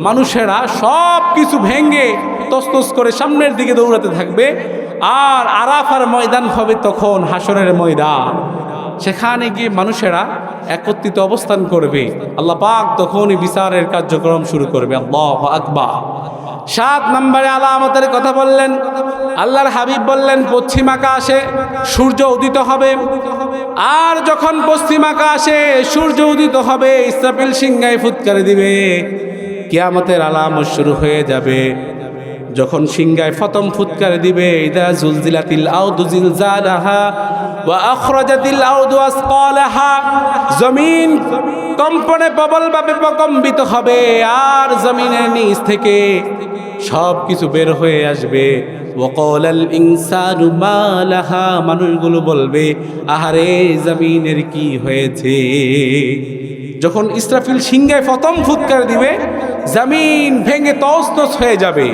মানুষেরা সব কিছু ভেঙে তছনছ করে সামনের দিকে দৌড়াতে থাকবে। আর আরাফার ময়দান হবে তখন হাসরের ময়দান, সেখানে গিয়ে মানুষেরা একত্রিত অবস্থান করবে। আল্লাহ পাক তখনই বিচারের কার্যক্রম শুরু করবে। আল্লাহু আকবার। 7 নম্বরে আলামতের কথা বললেন, আল্লাহর হাবিব বললেন, পশ্চিম আকাশে সূর্য উদিত হবে। আর যখন পশ্চিম আকাশে সূর্য উদিত হবে, ইসরাফিল সিংহায় ফুৎকার দিবে, কিয়ামতের আলামত শুরু হয়ে যাবে। যখন সিংহায় প্রথম ফুৎকার দিবে, ইদা জুলজিলাতিল আরদু জিলজালাহা ওয়া আখরাজাতিল আরদু আসকালাহা, জমিন কম্পনে প্রবলভাবে প্রকম্পিত হবে, আর জমিনের নিচ থেকে সব কিছু বের হয়ে আসবে। ওয়াকালাল ইনসানু মা লাহা, মানুষগুলো বলবে, আহারে জমিনের কি হয়েছে। যখন ইসরাফিল সিংহায় প্রথম ফুৎকার দিবে, জমিন ভেঙে তছনছ হয়ে যাবে।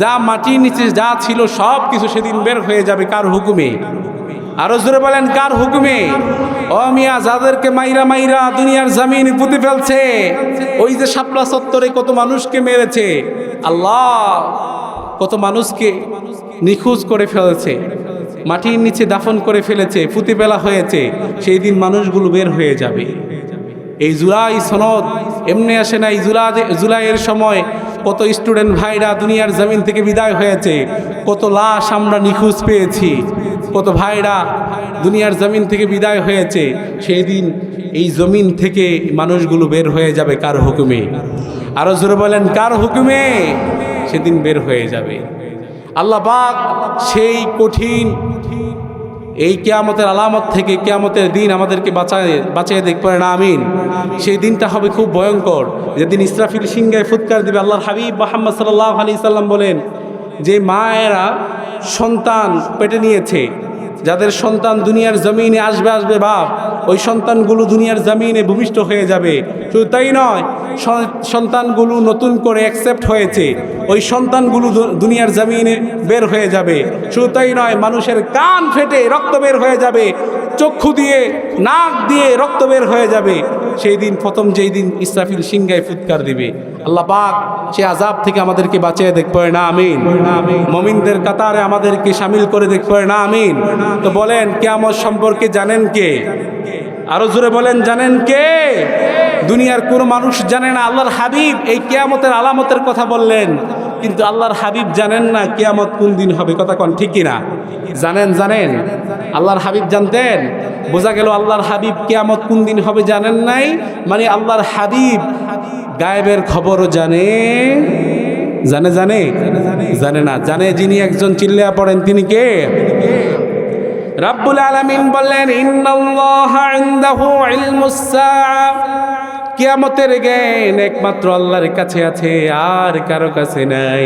যা মাটির নিচে যা ছিল সব কিছু সেদিন বের হয়ে যাবে। কার হুকুমে? আরো জোরে বলেন, কার হুকুমে? ও মিয়া, যাদেরকে মাইরা মাইরা দুনিয়ার জমিন পুঁতে ফেলছে, ওই যে শাপলা চত্বরে কত মানুষকে মেরেছে, আল্লাহ কত মানুষকে নিখোঁজ করে ফেলেছে, মাটির নিচে দাফন করে ফেলেছে, পুঁতে ফেলা হয়েছে, সেই দিন মানুষগুলো বের হয়ে যাবে। এই জুলাই সনদ এমনি আসে নাই। জুলাইয়ের সময় কত স্টুডেন্ট ভাইরা দুনিয়ার জমিন থেকে বিদায় হয়েছে, কত লাশ আমরা নিখোঁজ পেয়েছি, কত ভাইরা দুনিয়ার জমিন থেকে বিদায় হয়েছে। সেই দিন এই জমিন থেকে মানুষগুলো বের হয়ে যাবে। কার হুকুমে? আরো জোরে বলেন, কার হুকুমে? সেদিন বের হয়ে যাবে। আল্লাহ পাক সেই কঠিন এই কিয়ামতের আলামত থেকে, কিয়ামতের দিন আমাদেরকে বাঁচিয়ে দেখতে পারে না আমিন। সেই দিনটা হবে খুব ভয়ঙ্কর, যেদিন ইসরাফিল সিংহায় ফুৎকার দিবে। আল্লাহর হাবিব মুহাম্মদ সাল্লাল্লাহু আলাইহি সাল্লাম বলেন, যে মায়েরা সন্তান পেটে নিয়েছে, যাদের সন্তান দুনিয়ার জমিনে আসবে বাপ, ওই সন্তানগুলো দুনিয়ার জমিনে ভূমিষ্ঠ হয়ে যাবে। শুধু তাই নয়, সন্তানগুলো নতুন করে অ্যাকসেপ্ট হয়েছে, ওই সন্তানগুলো দুনিয়ার জমিনে বের হয়ে যাবে। শুধু তাই নয়, মানুষের কান ফেটে রক্ত বের হয়ে যাবে, চক্ষু দিয়ে নাক দিয়ে রক্ত বের হয়ে যাবে। সেই দিন প্রথম যেই দিন ইসরাফিল সিংহায় ফুৎকার দিবে, আল্লাহ পাক সে আযাব থেকে আমাদেরকে বাঁচিয়ে দেখবে না আমিন। মুমিনদের কাতারে আমাদেরকে শামিল করে দেখবে না আমিন। তো বলেন, কিয়ামত সম্পর্কে জানেন কে? আরো জোরে বলেন, জানেন কে? দুনিয়ার কোনো মানুষ জানে না। আল্লাহর হাবিব এই কিয়ামতের আলামতের কথা বললেন, কিন্তু আল্লাহর হাবিব জানেন না কিয়ামত কোন দিন হবে। কথা কোন ঠিক কিনা? জানেন আল্লাহর হাবিব জানতেন। বোঝা গেল আল্লাহর হাবিব কিয়ামত কোন দিন হবে জানেন নাই, মানে আল্লাহর হাবিব গায়েবের খবরও জানে না। জানে যিনি, একজন চিল্লায়া পড়েন, তিনি কে? রাব্বুল আলামিন বললেন, ইন্নাল্লাহা ইনদাহু ইলমুস সাআ, কিয়ামতের জ্ঞান একমাত্র আল্লাহর কাছে আছে, আর কারো কাছে নাই।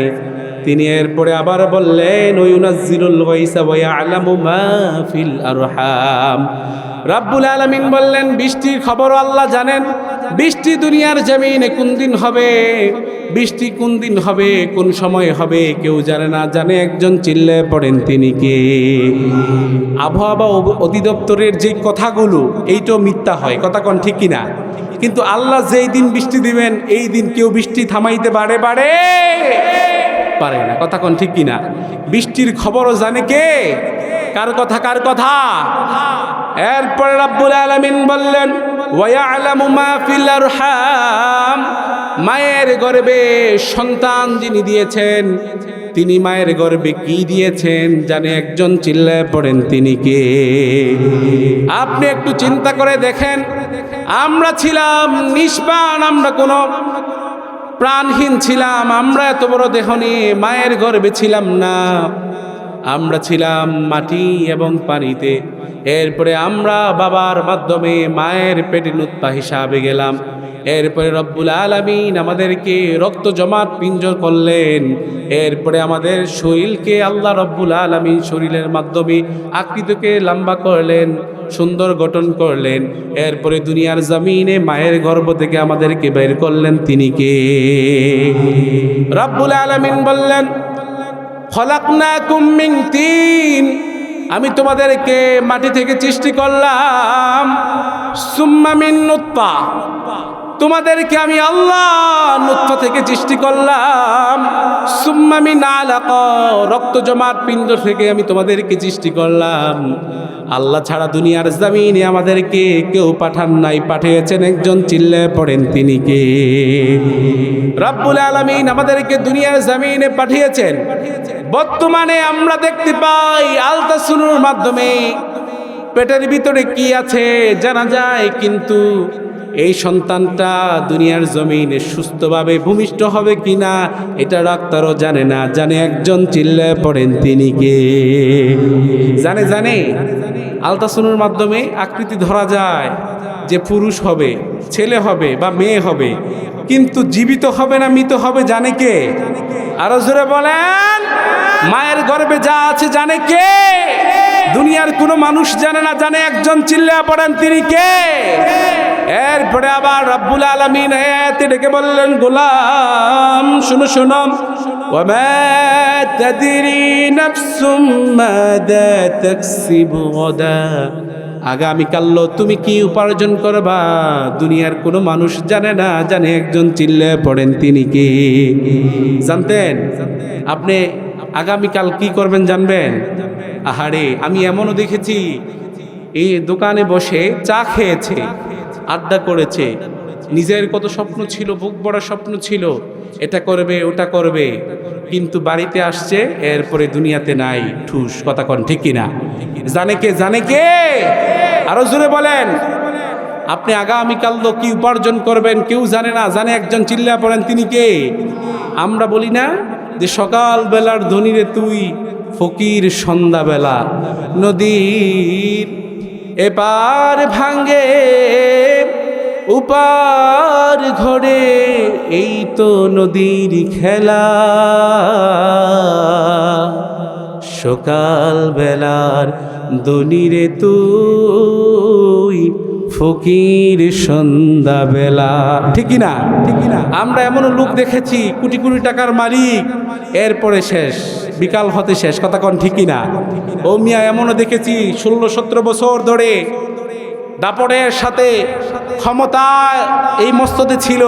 তিনি এরপরে আবার বললেন, ওয়ুনাজ্জিলুল গায়সা ওয়া ইয়ালামু মা ফিল আরহাম। রাব্বুল আলামিন বললেন, বৃষ্টির খবর আল্লাহ জানেন। বৃষ্টি দুনিয়ার জমিনে কোন দিন হবে, বৃষ্টি কোন দিন হবে, কোন সময় হবে, কেউ জানে না। জানে একজন, চিল্লায় পড়েন, তিনি কে? আবহাওয়া অধিদপ্তরের যে কথাগুলো, এইটাও মিথ্যা হয়। কথা কোন ঠিক কিনা? কিন্তু আল্লাহ যেই দিন বৃষ্টি দিবেন, এই দিন কেউ বৃষ্টি থামাইতে পারে না। কথা কোন ঠিক কিনা? বৃষ্টির খবরও জানে কে? কার কথা? এরপরে রাব্বুল আলামিন বললেন, ওয়া ইয়ালামু মা ফিল আরহাম, মায়ের গর্ভে সন্তান যিনি দিয়েছেন, তিনি মায়ের গর্ভে কি দিয়েছেন জানে একজন, চিল্লায় পড়েন, তিনি কে? আপনি একটু চিন্তা করে দেখেন, আমরা ছিলাম নিষ্প্রাণ, আমরা কোনো প্রাণহীন ছিলাম, আমরা এত বড় দেহ নিয়ে মায়ের গর্ভে ছিলাম না, আমরা ছিলাম মাটি এবং পানিতে। এরপরে আমরা বাবার মাধ্যমে মায়ের পেটে নুতফা হিসাবে গেলাম। এরপরে রব্বুল আলামিন আমাদেরকে রক্ত জমাট পিঞ্জর করলেন। এরপরে আমাদের শরীরকে আল্লাহ রব্বুল আলামিন শরীরের মাধ্যমে আকৃতিকে লম্বা করলেন, সুন্দর গঠন করলেন। এরপরে দুনিয়ার জমিনে মায়ের গর্ভ থেকে আমাদেরকে বের করলেন, তিনি কে? রব্বুল আলামিন বললেন, খলাকনাকুম মিন তিন, আমি তোমাদেরকে মাটি থেকে সৃষ্টি করলাম। সুম্মা মিন নুতফা, তোমাদেরকে আমি আল্লাহ নুতফা থেকে সৃষ্টি করলাম। সুম্মা মিন আলাকা, রক্ত জমাট পিণ্ড থেকে আমি তোমাদেরকে সৃষ্টি করলাম। আল্লাহ ছাড়া দুনিয়ার জমিনে আমাদেরকে কেউ পাঠান নাই, পাঠিয়েছেন একজন, চিল্লায় পড়েন, তিনি কে? রব্বুল আলামিন আমাদেরকে দুনিয়ার জমিনে পাঠিয়েছেন। বর্তমানে আমরা দেখতে পাই আলট্রাসাউন্ডের মাধ্যমে পেটের ভিতরে কি আছে জানা যায়, কিন্তু এই সন্তানটা দুনিয়ার জমিনে সুস্থভাবে ভূমিষ্ঠ হবে কিনা এটা ডাক্তারও জানে না। জানে একজন, চিল্লায় পড়েন, তিনি কে? জানে আলট্রাসাউন্ডের মাধ্যমে আকৃতি ধরা যায় যে পুরুষ হবে, ছেলে হবে বা মেয়ে হবে, কিন্তু জীবিত হবে না মৃত হবে জানে কে? আরো জোরে বলেন, মায়ের গর্ভে যা আছে জানে কে? দুনিয়ার কোনো মানুষ জানে না, জানে একজন, চিল্লায়া পড়েন, তিনি কে? এরপরে আবার রব্বুল আলামিন আয়াতে ডেকে বললেন, গোলাম শুনো, ওয়া মা তাদরি নাফসুম মাযা তাকসিবু গাদা, আগামীকাল তুমি কি উপার্জন করবা দুনিয়ার কোনো মানুষ জানে না। জানে একজন, চিল্লায়া পড়েন, তিনি কে? জানতেন আপনি আগামীকাল কি করবেন জানবেন? আহারে, আমি এমনও দেখেছি এই দোকানে বসে চা খেয়েছে, আড্ডা করেছে, নিজের কত স্বপ্ন ছিল, বুক বড় স্বপ্ন ছিল, এটা করবে ওটা করবে, কিন্তু বাড়িতে আসছে, এরপরে দুনিয়াতে নাই, ঠুস। কথা কন ঠিক কিনা? জানে কে? আরো জোরে বলেন, আপনি আগামীকাল কি উপার্জন করবেন কেউ জানে না, জানে একজন, চিল্লা পড়েন, তিনি কে? আমরা বলি না যে সকাল বেলার ধনীরে তুই ফকির সন্ধ্যাবেলা, নদীর এপার ভাঙ্গে উপার ঘরে, এই তো নদীর খেলা। সকাল বেলার ধনীরে তুই ফকির সন্ধ্যাবেলা। ঠিক না? আমরা এমনও লোক দেখেছি কোটি কোটি টাকার মালিক, এরপরে শেষ, বিকাল হতে শেষ। কথা কন ঠিক না? ও মিয়া, এমনও দেখেছি 16-17 বছর ধরে দাপটের সাথে ক্ষমতা এই মস্তদে ছিল,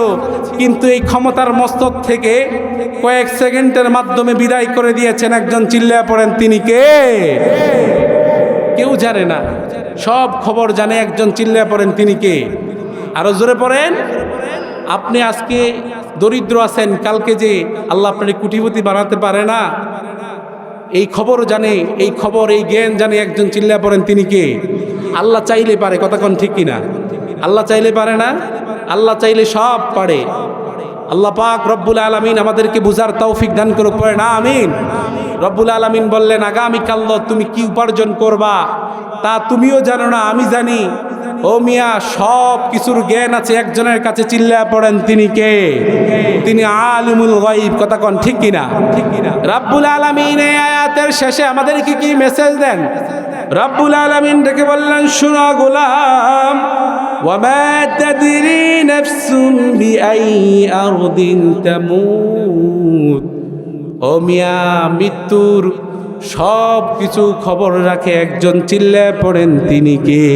কিন্তু এই ক্ষমতার মস্তদ থেকে কয়েক সেকেন্ডের মাধ্যমে বিদায় করে দিয়েছেন একজন। চিল্লায়া পড়েন, তিনি কে? কেউ জানে না, সব খবর জানে একজন। চিল্লায়া পড়েন, তিনি কে? আরো জোরে পড়েন। আপনি আজকে দরিদ্র আছেন, কালকে যে আল্লাহ আপনার কোটিপতি বানাতে পারে না, এই খবর জানে, এই খবর, এই জ্ঞান জানে একজন। চিল্লায়া পড়েন, তিনি কে? আল্লাহ চাইলে পারে। কথা কোন ঠিক কিনা? আল্লাহ চাইলে পারে না? আল্লাহ চাইলে সব পারে। আল্লাহ পাক রব্বুল আলামিন আমাদেরকে বুঝার তৌফিক দান করুক, পড়ে না আমিন। রব্বুল আলামিন বললেন, আগামীকাল তুমি কি উপার্জন করবা তা তুমিও জানো না, আমি জানি। ও মিয়া, সব কিছুর জ্ঞান আছে একজনের কাছে। চিল্লায়া পড়েন, তিনি কে? তিনি আলিমুল গায়ব। কথা কোন ঠিক কিনা? রব্বুল আলামিন এই আয়াতের শেষে আমাদেরকে কি মেসেজ দেন? রব্বুল আলামিন ডেকে বললেন, শোনো গোলাম, ওয়ামা তাদরি নাফসুম বিআই আরদিন তামুত। ও মিয়া, মৃত্যুর সব কিছু খবর রাখে একজন। চিল্লায় পড়েন, তিনি কে?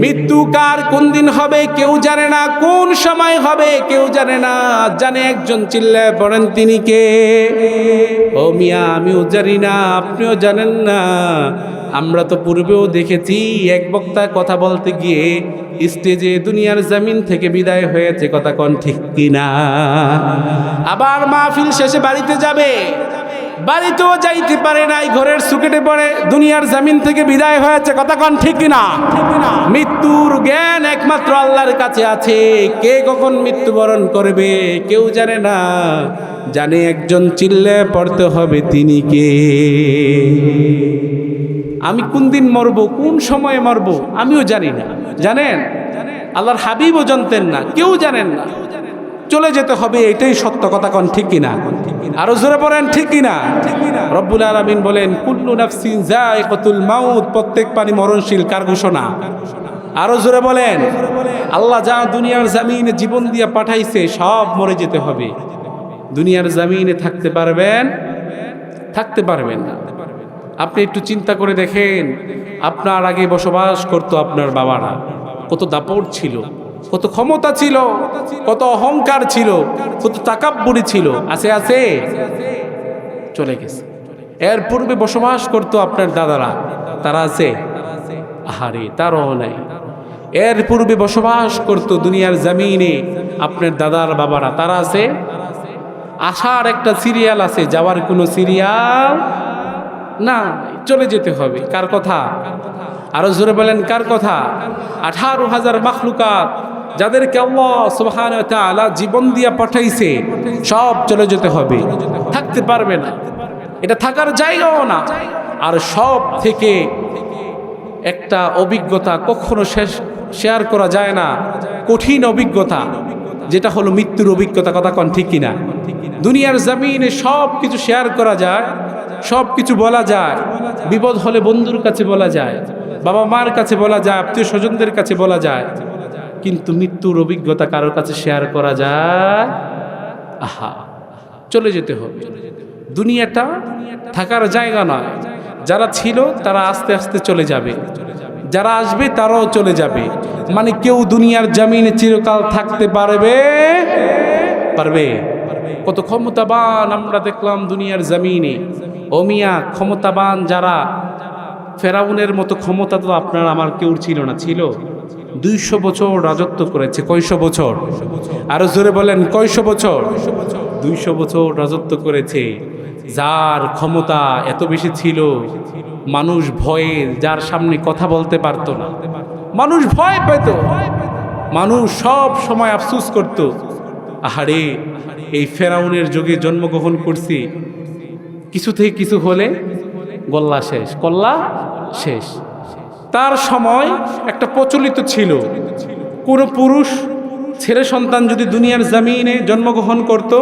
মৃত্যু কার কোন দিন হবে কেউ জানে না, কোন সময় হবে কেউ জানে না, জানে একজন। চিল্লায় পড়েন, তিনি কে? ও মিয়া, আমিও জানি না, আপনিও জানেন না। আমরা তো পূর্বেও দেখেছি এক বক্তা কথা বলতে গিয়ে স্টেজে দুনিয়ার জমিন থেকে বিদায় হয়েছে। কথা কোন ঠিক কিনা? আবার মাহফিল শেষে বাড়িতে যাবে, বাড়িতেও যাইতে পারে নাই, ঘরের সুকেটে পড়ে দুনিয়ার জমিন থেকে বিদায় হয়েছে। কথা কোন ঠিক কিনা? মৃত্যুর জ্ঞান একমাত্র আল্লাহর কাছে আছে। কে কখন মৃত্যুবরণ করবে কেউ জানে না, জানে একজন। চিল্লায় পড়তে হবে, তিনি কে? আমি কোন দিন মরব, কোন সময়ে মরব আমিও জানি না, জানেন? আল্লাহর হাবিবও জানতেন না, কেউ জানেন না। চলে যেতে হবে, এটাই সত্য। কথা কোন ঠিক কিনা? আরো জোরে পড়েন, ঠিক কিনা? রব্বুল আলামিন বলেন, কুল্লু নাফসিন যায়িকাতুল মাউত। প্রত্যেক প্রাণী মরণশীল। কার ঘোষণা? আরো জোরে বলেন। আল্লাহ যা দুনিয়ার জমিনে জীবন দিয়ে পাঠাইছে সব মরে যেতে হবে। দুনিয়ার জমিনে থাকতে পারবেন? থাকতে পারবেন না। আপনি একটু চিন্তা করে দেখেন, আপনার আগে বসবাস করতো আপনার বাবারা, কত দাপট ছিল, কত ক্ষমতা ছিল, কত অহংকার ছিল, কত তাকাব্বুরি ছিল। আছে? চলে গেছে। এর পূর্বে বসবাস করতো আপনার দাদারা, তারা আছে? আহারে, তারও নাই। এর পূর্বে বসবাস করতো দুনিয়ার জমিনে আপনার দাদার বাবারা, তারা আছে? আসার একটা সিরিয়াল আছে, যাওয়ার কোনো সিরিয়াল না। চলে যেতে হবে। কার কথা? আরো জোরে বলেন, কার কথা? 18,000 মাখলুকাত যাদেরকে আল্লাহ সুবহানাহু ওয়া তাআলা জীবন দিয়ে পাঠাইছে, সব চলে যেতে হবে, থাকতে পারবে না। এটা থাকার জায়গাও না। আর সব থেকে একটা অভিজ্ঞতা কখনো শেয়ার করা যায় না, কঠিন অভিজ্ঞতা, যেটা হলো মৃত্যুর অভিজ্ঞতা। কথা কোন ঠিক কিনা? দুনিয়ার জমিনে সব কিছু শেয়ার করা যায়, সব কিছু বলা যায়। বিপদ হলে বন্ধুর কাছে বলা যায়, বাবা মার কাছে বলা যায়, আত্মীয় স্বজনদের কাছে বলা যায়, কিন্তু মৃত্যুর অভিজ্ঞতা কারোর কাছে শেয়ার করা যায়? আহা, চলে যেতে হবে। দুনিয়াটা থাকার জায়গা নয়। যারা ছিল তারা আস্তে আস্তে চলে যাবে, যারা আসবে তারাও চলে যাবে। মানে কেউ দুনিয়ার জমিনে চিরকাল থাকতে পারবে? কত ক্ষমতাবান আমরা দেখলাম দুনিয়ার জমিনে। ও মিয়া, ক্ষমতাবান যারা, ফেরাউনের মতো ক্ষমতা তো আপনার আমার কেউ ছিল না। ছিল 200 বছর রাজত্ব করেছে। কয়শো বছর? আরো জোরে বলেন, কয়শো বছর? 200 বছর রাজত্ব করেছে। যার ক্ষমতা এত বেশি ছিল, মানুষ ভয়ে যার সামনে কথা বলতে পারতো না, মানুষ ভয় পেত, মানুষ সব সময় আফসোস করত, আহারে এই ফেরাউনের যুগে জন্মগ্রহণ করছি, কিছু থেকে কিছু হলে গল্লা শেষ, কল্লা শেষ। তার সময় একটা প্রচলিত ছিল, কোনো পুরুষ ছেলে সন্তান যদি দুনিয়ার জমিনে জন্মগ্রহণ করত,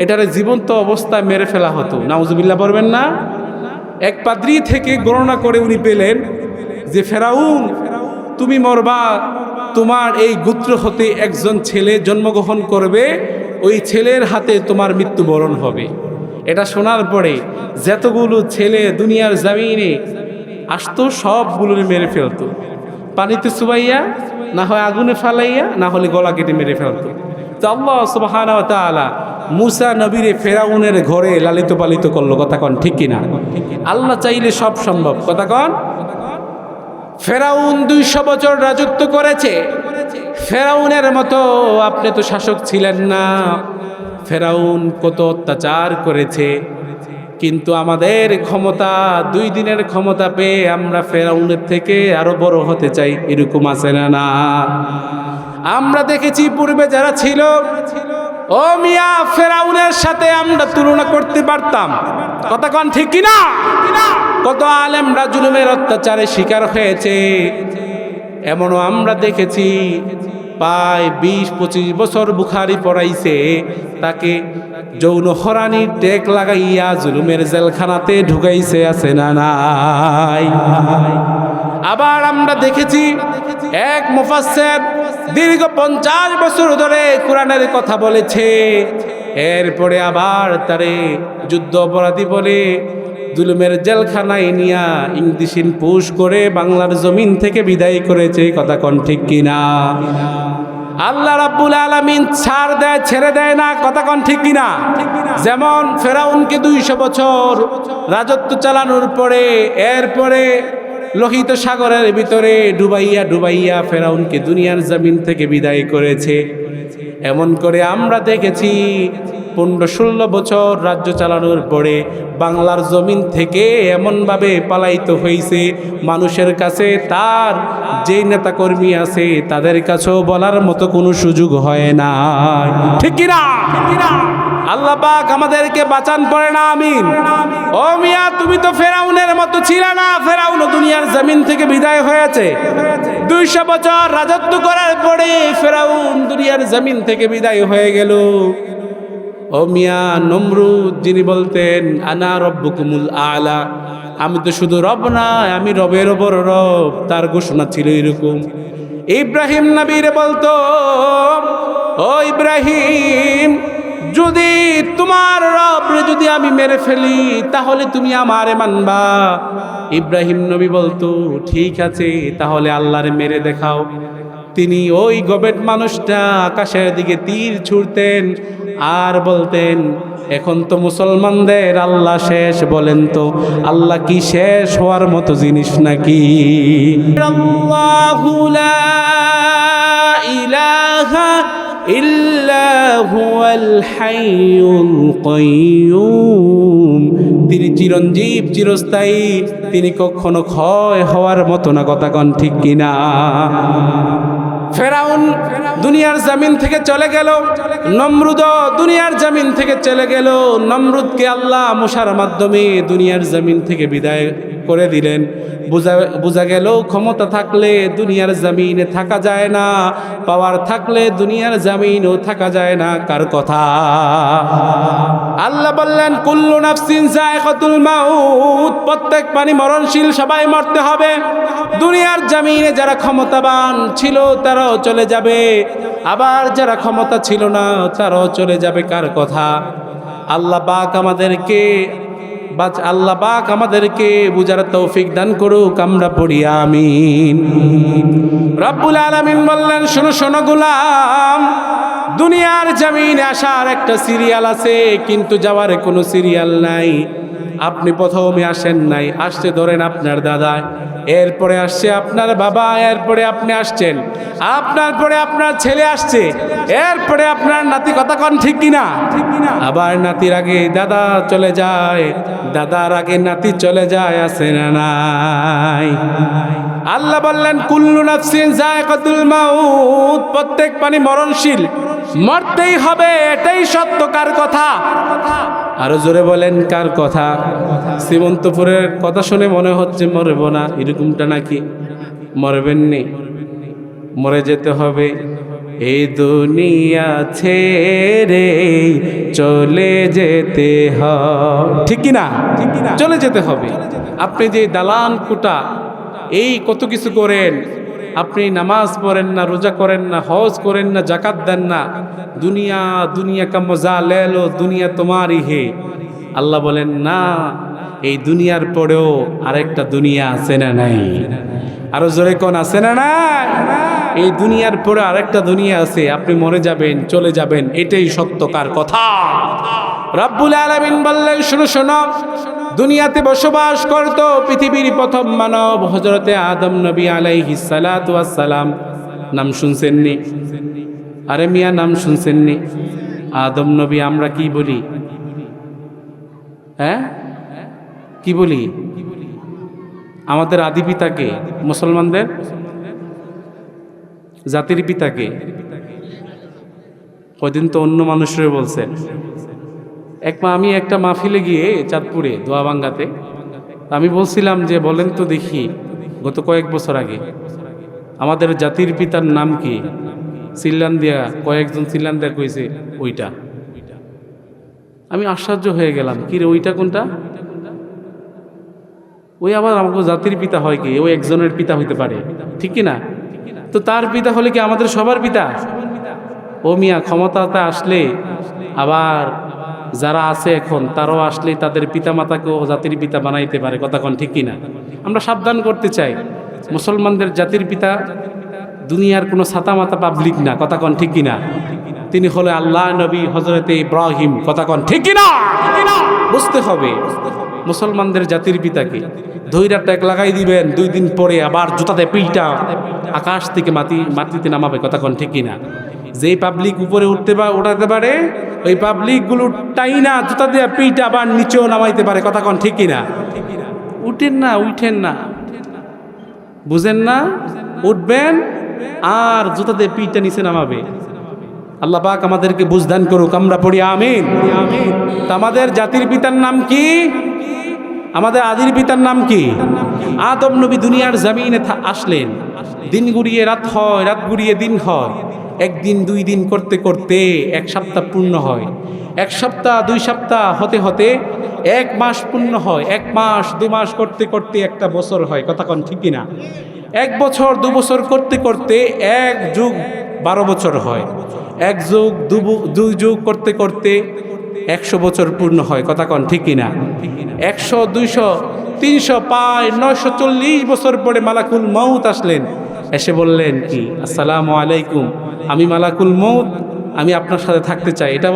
এটারে জীবন্ত অবস্থায় মেরে ফেলা হতো। নাউজুবিল্লাহ বলবেন না? এক পাদ্রী থেকে গণনা করে উনি পেলেন যে ফেরাউন তুমি মরবা, তোমার এই গোত্র হতে একজন ছেলে জন্মগ্রহণ করবে, ওই ছেলের হাতে তোমার মৃত্যুবরণ হবে। এটা শোনার পরে যতগুলো ছেলে দুনিয়ার জমিনে আসতো সবগুলো মেরে ফেলতো, পানিতে চুবাইয়া, না হয় আগুনে ফালাইয়া, না হলে গলা কেটে মেরে ফেলতো। তো আল্লাহ সুবহানাহু ওয়া তাআলা মুসা নবীরে ফেরাউনের ঘরে লালিত পালিত করলো। কথা কন ঠিক কিনা? আল্লাহ চাইলে সব সম্ভব। কথা কন। ফেরাউন 200 বছর রাজত্ব করেছে। ফেরাউনের মতো আপনি তো শাসক ছিলেন না। ফেরাউন কত অত্যাচার করেছে, কিন্তু আমাদের ক্ষমতা, 2 দিনের ক্ষমতা পেয়ে আমরা ফেরাউনের থেকে আরো বড় হতে চাই, এরকম আছে না? আমরা দেখেছি পূর্বে যারা ছিল, ও মিয়া, ফেরাউনের সাথে আমরা তুলনা করতে পারতাম। কথা কন ঠিক কিনা? কত আলেমরা জুলুমের অত্যাচারে শিকার হয়েছে, এমনও আমরা দেখেছি প্রায় 20-25 বছর বুখারি পড়াইছে, তাকে যৌন হরানির টেক লাগাইয়া জুলুমের জেলখানাতে ঢুকাইছে, আছে না নাই? আবার আমরা দেখেছি এক মুফাসসির দীর্ঘ 50 বছর ধরে কোরআনের কথা বলেছে, এরপরে আবার তারে যুদ্ধ অপরাধী বলে জুলুমের জেলখানায় নিয়া ইংলিশিন পুশ করে বাংলার জমিন থেকে বিদায় করেছে। কথা কন ঠিক কিনা? আল্লাহ রাব্বুল আলামিন ছাড় দেয়, ছেড়ে দেয় না। কথা কন ঠিক কিনা? যেমন ফেরাউনকে 200 বছর রাজত্ব চালানোর পরে এরপরে লোহিত সাগরের ভিতরে ডুবাইয়া ডুবাইয়া ফেরাউনকে দুনিয়ার জমিন থেকে বিদায় করেছে, এমন করে আমরা দেখেছি 15-16 বছর রাজ্য চালানোর পরে বাংলার জমিন থেকে এমনভাবে পালাইত হয়েছে, মানুষের কাছে তার যে নেতাকর্মী আছে তাদের কাছেও বলার মতো কোনো সুযোগ হয় না। ঠিক কিনা? আল্লাহ পাক আমাদেরকে বাঁচান, পড়ে না আমিন। ও মিয়া, তুমি তো ফেরাউনের মতো ছিলে না। ফেরাউন দুনিয়ার জমিন থেকে বিদায় হয়েছে। 200 বছর রাজত্ব করার পরে ফেরাউন দুনিয়ার জমিন থেকে বিদায় হয়ে গেল। ও মিয়া, নমরুদ যিনি বলতেন আনা রব্বুকুমুল আলা, আমি তো শুধু রব না, আমি রবের বড় রব, তার ঘোষণা ছিল এরকম। ইব্রাহিম নবীরে বলতো, ও ইব্রাহিম, যদি তোমার রবরে যদি আমি মেরে ফেলি তাহলে তুমি আমারে মানবা? ইব্রাহিম নবী বলতো, ঠিক আছে, তাহলে আল্লাহরে মেরে দেখাও। তিনি ওই গবেট মানুষটা আকাশের দিকে তীর ছুড়তেন আর বলতেন, এখন তো মুসলমানদের আল্লাহ শেষ, বলেন তো আল্লাহ কি শেষ হওয়ার মতো জিনিস নাকি? আল্লাহু লা ইলাহা ইল্লা হুয়াল হাইয়ুল কাইয়্যুম, তিনি চিরঞ্জীব, চিরস্থায়ী, তিনি কখনো ক্ষয় হওয়ার মতো না। কথা কন ঠিক কিনা? ফেরাউন দুনিয়ার জমিন থেকে চলে গেল, নমরুদ দুনিয়ার জমিন থেকে চলে গেল। নমরুদকে আল্লাহ মুসার মাধ্যমে দুনিয়ার জমিন থেকে বিদায় করে দিলেন। বোঝা গেল ক্ষমতা থাকলে দুনিয়ার জমিনে থাকা যায় না, পাওয়ার থাকলে দুনিয়ার জমিনও থাকা যায় না। কার কথা? আল্লাহ বললেন, কুল্লু নাফসিন যায়কাতুল মাউত, প্রত্যেক প্রাণী মরণশীল, সবাই মরতে হবে। দুনিয়ার জমিনে যারা ক্ষমতাবান ছিল তারাও চলে যাবে, আবার যারা ক্ষমতা ছিল না তারাও চলে যাবে। কার কথা? আল্লাহ পাক আমাদেরকে বুঝার তৌফিক দান করুক। আমরা পড়ি আমিন। রব্বুল আলামিন বললেন, শোনো শোনো গোলাম, দুনিয়ার জমিনে আসার একটা সিরিয়াল আছে, কিন্তু যাওয়ার কোনো সিরিয়াল নাই। আপনি প্রথমে আসেন নাই, আসতে ধরেন আপনার দাদা, এরপরে আসছে আপনার বাবা, এরপরে আপনি আসছেন, আপনার পরে আপনার ছেলে আসছে, এরপরে আপনার নাতি। কথা কন ঠিক কিনা? আবার নাতির আগে দাদা চলে যায়, দাদার আগে নাতি চলে যায়, আছে না নাই? আল্লাহ বললেন, কুল্লু নাফসিন যায়কাতুল মাউত, প্রত্যেক প্রাণী মরণশীল, মরতেই হবে, এটাই সত্য। কার কথা? আরো জোরে বলেন, কার কথা? শ্রীমন্তপুরের কথা শুনে মনে হচ্ছে মরব না, এরকমটা নাকি? মরবেননি, মরে যেতে হবে। এই দুনিয়া ছেড়ে চলে যেতে হবে, ঠিক কিনা? চলে যেতে হবে। আপনি যে দালান কুটা এই কত কিছু করেন, আপনি নামাজ পড়েন না, রোজা করেন না, হজ করেন না, জাকাত দেন না, দুনিয়া দুনিয়া কা মজা লে লো, দুনিয়া তোমারই হে। আল্লাহ বলেন না, এই দুনিয়ার পরেও আরেকটা দুনিয়া আছে না নাই? আরো জোরে কোন আছে না নাই? এই দুনিয়ার পরে আরেকটা দুনিয়া আছে, আপনি মরে যাবেন, চলে যাবেন, এটাই সত্যকার কথা। রব্বুল আলামিন বললেন, শুনো শোনো, দুনিয়াতে বসবাস করত পৃথিবীর প্রথম মানব হযরতে আদম নবী আলাইহিস সালাতু ওয়াস সালাম। নাম শুনছেননি? আরে মিয়া, নাম শুনছেননি? আদম নবী আমরা কি বলি? হ্যাঁ, কি বলি? আমাদের আদি পিতাকে, মুসলমানদের জাতির পিতাকে। কয়দিন তো অন্য মানুষরা বলছেন। আমি একটা মাহফিলে গিয়ে চাঁদপুরে দোয়াবাঙ্গাতে আমি বলছিলাম যে বলেন তো দেখি, গত কয়েক বছর আগে আমাদের জাতির পিতার নাম কি? চিল্লান দিয়া কয়েকজন চিল্লান দিয়া কইছে ওইটা। আমি আশ্চর্য হয়ে গেলাম, কি রে ওইটা কোনটা? ওই আবার আমাকে জাতির পিতা হয় কি? ওই একজনের পিতা হইতে পারে, ঠিক কি না? তো তার পিতা হলে কি আমাদের সবার পিতা? ও মিয়া, ক্ষমতাতে আসলে আবার যারা আছে এখন তারাও আসলে তাদের পিতা মাতাকেও জাতির পিতা বানাইতে পারে, কথা কোন ঠিক কিনা? আমরা সাবধান করতে চাই, মুসলমানদের জাতির পিতা দুনিয়ার কোনো ছাতা মাতা পাবলিক না, কথা কোন ঠিক কিনা? তিনি হলে আল্লাহ নবী হযরতে ইব্রাহিম, কথা কোন ঠিক কিনা? বুঝতে হবে মুসলমানদের জাতির পিতাকে। ধৈর্য ট্যাগ লাগাই দিবেন, 2 দিন পরে আবার জুতাতে পিটা আকাশ থেকে মাটিতে নামাবে, কথা কোন ঠিক কিনা? যেই পাবলিক উপরে উঠাতে পারে, ওই পাবলিকগুলো টাইনা জুতা দিয়ে পিটা আবার নিচেও নামাইতে পারে, কথা কোন ঠিক কিনা? উঠেন না, বুঝেন না? উঠবেন আর জুতা দিয়ে পিটা নিচে নামাবে। আল্লাহ পাক আমাদেরকে বুঝদান করুক, আমরা পড়ি আমিন। তো আমাদের জাতির পিতার নাম কি? আমাদের আদির পিতার নাম কি? আদম নবী দুনিয়ার জমিনে আসলেন। দিন গুড়িয়ে রাত হয়, রাত গুড়িয়ে দিন হয়। 1 দিন 2 দিন করতে করতে 1 সপ্তাহ পূর্ণ হয়। 1 সপ্তাহ 2 সপ্তাহ হতে হতে 1 মাস পূর্ণ হয়। 1 মাস 2 মাস করতে করতে 1টা বছর হয়, কথা কোন ঠিক কিনা? 1 বছর 2 বছর করতে করতে 1 যুগ 12 বছর হয়। 1 যুগ 2 যুগ করতে করতে 100 বছর পূর্ণ হয়, কথা কোন ঠিক কিনা? 100 200 300 পায় 940 বছর পরে মালাকুল মউত আসলেন। এসে বললেন কি, আসসালামু আলাইকুম, আমি মালাকুল মউত, আমি আপনার সাথে থাকতে চাই। এটা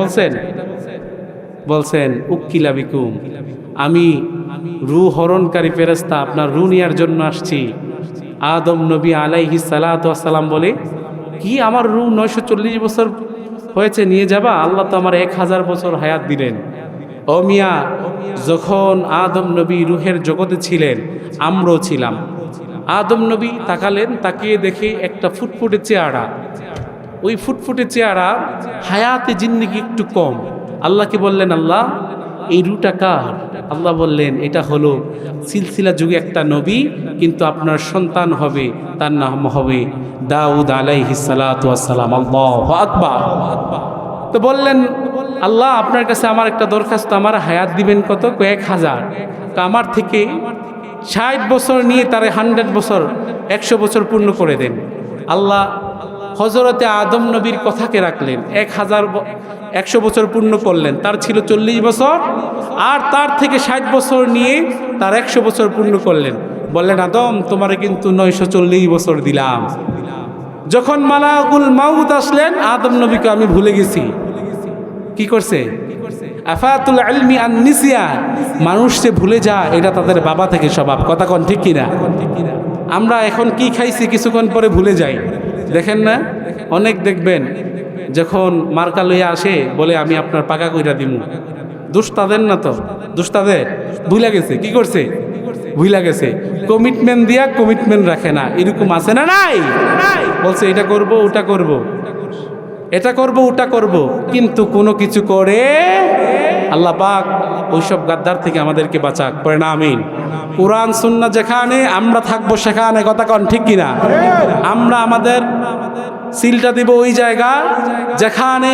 বলছেন উক্কিলা বিকুম, আমি রূহ হরণকারী ফেরেশতা, আপনার রূহ নেয়ার জন্য আসছি। আদম নবী আলাইহিস সালাতু ওয়াস সালাম বলে, কি আমার রূহ 940 বছর হয়েছে, নিয়ে যাবা? আল্লাহ তো আমার 1000 বছর হায়াত দিলেন। ও মিয়া, যখন আদম নবী রূহের জগতে ছিলেন, আমরাও ছিলাম। আদম নবী তাকালেন, তাকিয়ে দেখে একটা ফুটফুটে চেহারা। ওই ফুটফুটে চেহারা, হায়াতে জিন্দেগি একটু কম। আল্লাহকে বললেন, আল্লাহ এই রূহটা কার? আল্লাহ বললেন, এটা হলো সিলসিলা যুগে একটা নবী, কিন্তু আপনার সন্তান হবে, তার নাম হবে দাউদ আলাইহিস সালাতু ওয়াস সালাম। আল্লাহু আকবার। তো বললেন, আল্লাহ আপনার কাছে আমার একটা দরখাস্ত, আমার হায়াত দিবেন কত? 1000। তো আমার থেকে 60 বছর নিয়ে তারে 100 বছর 100 বছর পূর্ণ করে দেন। আল্লাহ হযরতে আদম নবীর কথাকে রাখলেন, 100 বছর পূর্ণ করলেন। তার ছিল 40 বছর, আর তার থেকে 60 বছর নিয়ে তার 100 বছর পূর্ণ করলেন। বললেন, আদম তোমারে কিন্তু 940 বছর দিলাম। যখন মালাকুল মাউত আসলেন, আদম নবীকে আমি ভুলে গেছি। কি করছে? আফাতুল ইলমি আন নিসিয়ান, মানুষ যে ভুলে যায়, এটা তাদের বাবা থেকে স্বভাব, কথা কোন ঠিক কিনা? আমরা এখন কি খাইছি কিছুক্ষণ পরে ভুলে যাই। দেখেন না, অনেক দেখবেন যখন মার্কা লইয়া আসে, বলে আমি আপনার পাকা কইরা দিমু। দোষ তাদের না, তো দোষ তাদের। ভুলে গেছে। কি করছে? ভুলে গেছে। কমিটমেন্ট দিয়া কমিটমেন্ট রাখে না, এরকম আছে না নাই? বলছে এটা করব, ওটা করব, এটা করব, ওটা করব, কিন্তু কোনো কিছু করে। আল্লাহ পাক ওইসব গাদ্দার থেকে আমাদেরকে বাঁচাক, পড়ে না আমিন। কোরআন সুন্নাহ যেখানে, আমরা থাকবো সেখানে, কথা কোন ঠিক কিনা? আমরা আমাদের সিলটা দিব ওই জায়গা যেখানে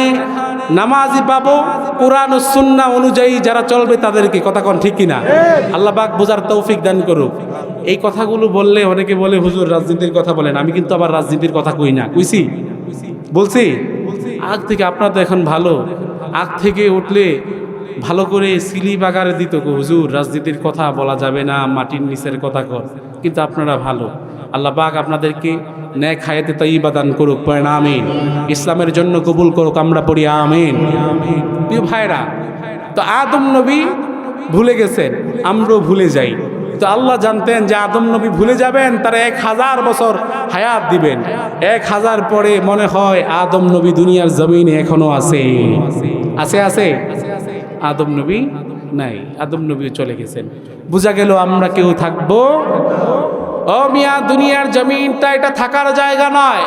নামাজি পাবো কোরআন ও সুন্নাহ অনুযায়ী যারা চলবে তাদেরকে। কথা কোন ঠিক কিনা? আল্লাহ পাক বোঝার তৌফিক দান করুক। এই কথাগুলো বললে অনেকে বলে হুজুর রাজনীতির কথা বলেন, আমি কিন্তু আবার রাজনীতির কথা কই না। কইছি? বলছি? আগ থেকে আপনারা তো এখন ভালো, আগ থেকে উঠলে ভালো করে সিলি বাগারে দিত হুজুর রাজনীতির কথা বলা যাবে না, মাটির নিচের কথা কর। কিন্তু আপনারা ভালো, আল্লাহ পাক আপনাদেরকে ন্যাক হায়াতে তাইয়্যিবা দান করুক, পড়েন আমিন। ইসলামের জন্য কবুল করুক, আমরা পড়ি আমিন। প্রিয় ভাইরা, তো আদম নবী ভুলে গেছেন, আমরাও ভুলে যাই। তো আল্লাহ জানতেন যে আদম নবী ভুলে যাবেন, তারা 1000 বছর হায়াত দিবেন। 1000 পরে মনে হয় আদম নবী দুনিয়ার জমিনে এখনো আছে। আছে আদম নবী নাই, আদম নবী চলে গেছেন। বোঝা গেল আমরা কেউ থাকবো। ও মিয়া, দুনিয়ার জমিনটা এটা থাকার জায়গা নয়।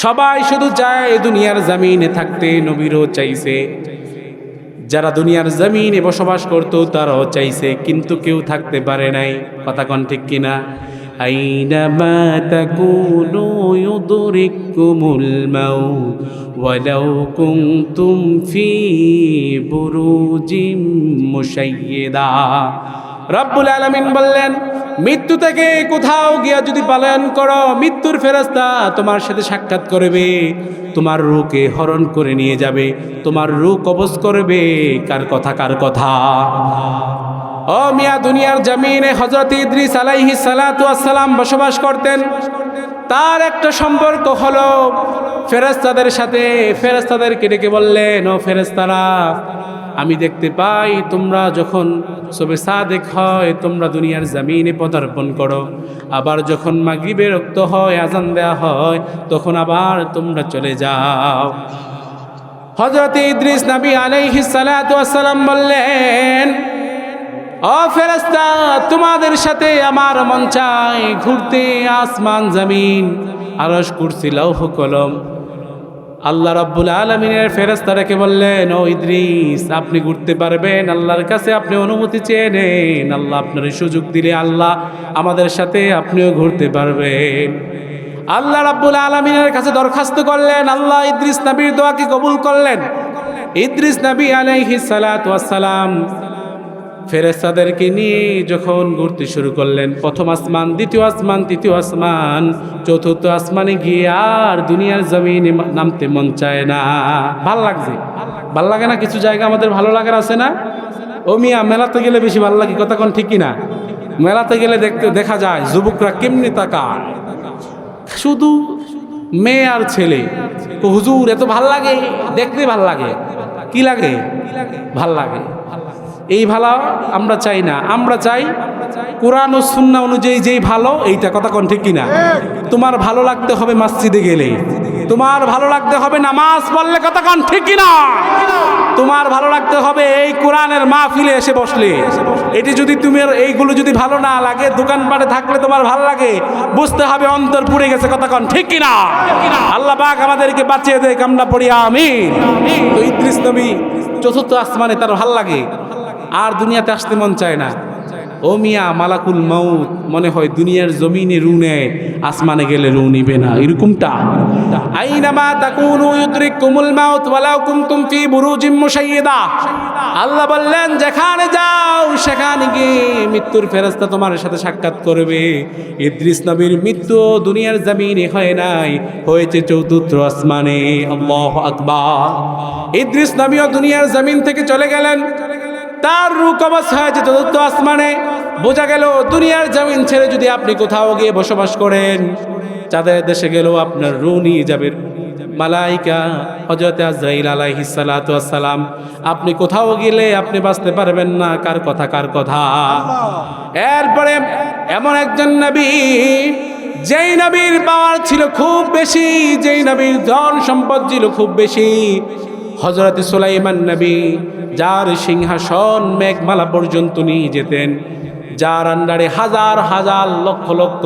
সবাই শুধু চায় দুনিয়ার জমিনে থাকতে, নবীরও চাইছে, যারা দুনিয়ার জমিনে বসবাস করতো তারাও চাইছে, কিন্তু কেউ থাকতে পারে নাই। কথা কোন ঠিক কিনা? আইনামা তাকুনু ইউদরিকুমুল মাউত ওয়ালাউ কুনতুম ফি বুরুজিম মুশাইয়্যিদা। রব্বুল আলামিন বললেন, মৃত্যু থেকে কোথাও গিয়া যদি পালায়ন করো, মৃত্যুর ফেরেশতা তোমার সাথে সাক্ষাৎ করবে, তোমার রূহকে হরণ করে নিয়ে যাবে, তোমার রূহ কবজ করবে। কার কথা? ও মিয়া, দুনিয়ার জমিনে হযরত ইদ্রিস আলাইহিস সালাতু ওয়াস সালাম বসবাস করতেন। তার একটা সম্পর্ক হলো ফেরেশতাদের সাথে। ফেরেশতাদেরকে ডেকে বললেন, ও ফেরেশতারা, আমি দেখতে পাই তোমরা যখন সবে সাদেক হয় তোমরা দুনিয়ার জমিনে পদার্পণ করো, আবার যখন মাগরিবের রক্ত হয়, আজান দেয়া হয়, তখন আবার তোমরা চলে যাও। হযরত ইদ্রিস নবী আলাইহিস সালাতু ওয়াস সালাম বললেন, ও ফেরেশতা, তোমাদের সাথে আমার মন চায় ঘুরতে, আসমান জমিন আরশ কুরসি লৌহ কলম। আল্লাহ রাব্বুল আলামিনের ফেরেশতাকে বললেন, ও ইদ্রিস, আপনি ঘুরতে পারবেন, আল্লাহর কাছে আপনি অনুমতি চেয়ে নেন। আল্লাহ আপনার সুযোগ দিলে আল্লাহ আমাদের সাথে আপনিও ঘুরতে পারবেন। আল্লাহ রাব্বুল আলামিনের কাছে দরখাস্ত করলেন, আল্লাহ ইদ্রিস নবীর দোয়াকে কবুল করলেন। ইদ্রিস নবী আলাইহিস সালাতু ওয়াস সালাম ফেরেশতাদেরকে নিয়ে যখন ঘুরতে শুরু করলেন, প্রথম আসমান, দ্বিতীয় আসমান, তৃতীয় আসমান, চতুর্থ আসমানে গিয়ে আর দুনিয়ার জমিনে নামতে মন চায় না। ভাল লাগছে? ভাল লাগে না? কিছু জায়গা আমাদের ভালো লাগার আছে না? ও মিয়া, মেলাতে গেলে বেশি ভালো লাগে। কথা কোন ঠিক কিনা? মেলাতে গেলে দেখা যায় যুবকরা কেমনি তাকায়, শুধু মেয়ে আর ছেলে। তো হুজুর এত ভাল লাগে, দেখতে ভাল লাগে। কি লাগে? ভাল লাগে। এই ভালো আমরা চাই না, আমরা চাই কোরআন ও সুন্নাহ অনুযায়ী যেই ভালো এইটা। কথা কোন ঠিক কিনা? তোমার ভালো লাগতে হবে মসজিদে গেলে, তোমার ভালো লাগতে হবে নামাজ পড়লে। কথা কোন ঠিক কিনা? তোমার ভালো লাগতে হবে এই কোরআনের মাহফিলে এসে বসলে। এটি যদি তুমি এইগুলো যদি ভালো না লাগে, দোকানপাটে থাকলে তোমার ভালো লাগে, বুঝতে হবে অন্তর পুড়ে গেছে। কথা কোন ঠিক কিনা? আল্লাহ পাক আমাদেরকে বাঁচিয়ে দেয়, আমরা পড়ি আমিন। তো ইদ্রিস নবী চতুর্থ আসমানে, তার ভাল লাগে, আর দুনিয়াতে আসতে মন চায় না। ও মিয়া, মালাকুল মাউত মনে হয় দুনিয়ার জমিনে রু নেয়, আসমানে গেলে রু নিবে না, এরকমটা। আইনামা তাকুনু ইউদরিকুমুল মাউত ওয়ালাউ কুনতুম ফি বুরুজিম মুশাইয়্যিদা। আল্লাহ বললেন, যেখানে যাও সেখানে গিয়ে মৃত্যুর ফেরেশতা তোমার সাথে সাক্ষাৎ করবে। ইদ্রিস নবীর মৃত্যু দুনিয়ার জমিনে হয় নাই, হয়েছে চতুর্থ আসমানে। আল্লাহু আকবার। ইদ্রিস নবীও দুনিয়ার জমিন থেকে চলে গেলেন, তার রূহ কবজ হয়েছে চতুর্থ আসমানে। বোঝা গেল দুনিয়ার জমিন ছেড়ে যদি আপনি কোথাও গিয়ে বসবাস করেন, চাঁদের দেশে গেলেও আপনার রূহ নিয়ে যাবে মালাইকা হযরত আজরাইল আলাইহিস সালাতু ওয়াস সালাম। আপনি কোথাও গেলে আপনি বাঁচতে পারবেন না। কার কথা? এরপরে এমন একজন নবী, যেই নবীর পাওয়ার ছিল খুব বেশি, যেই নবীর ধন সম্পদ ছিল খুব বেশি, হযরত সুলাইমান নবী, যার সিংহাসন মেঘমালা পর্যন্ত নিয়ে যেতেন, যার আন্ডারে হাজার হাজার লক্ষ লক্ষ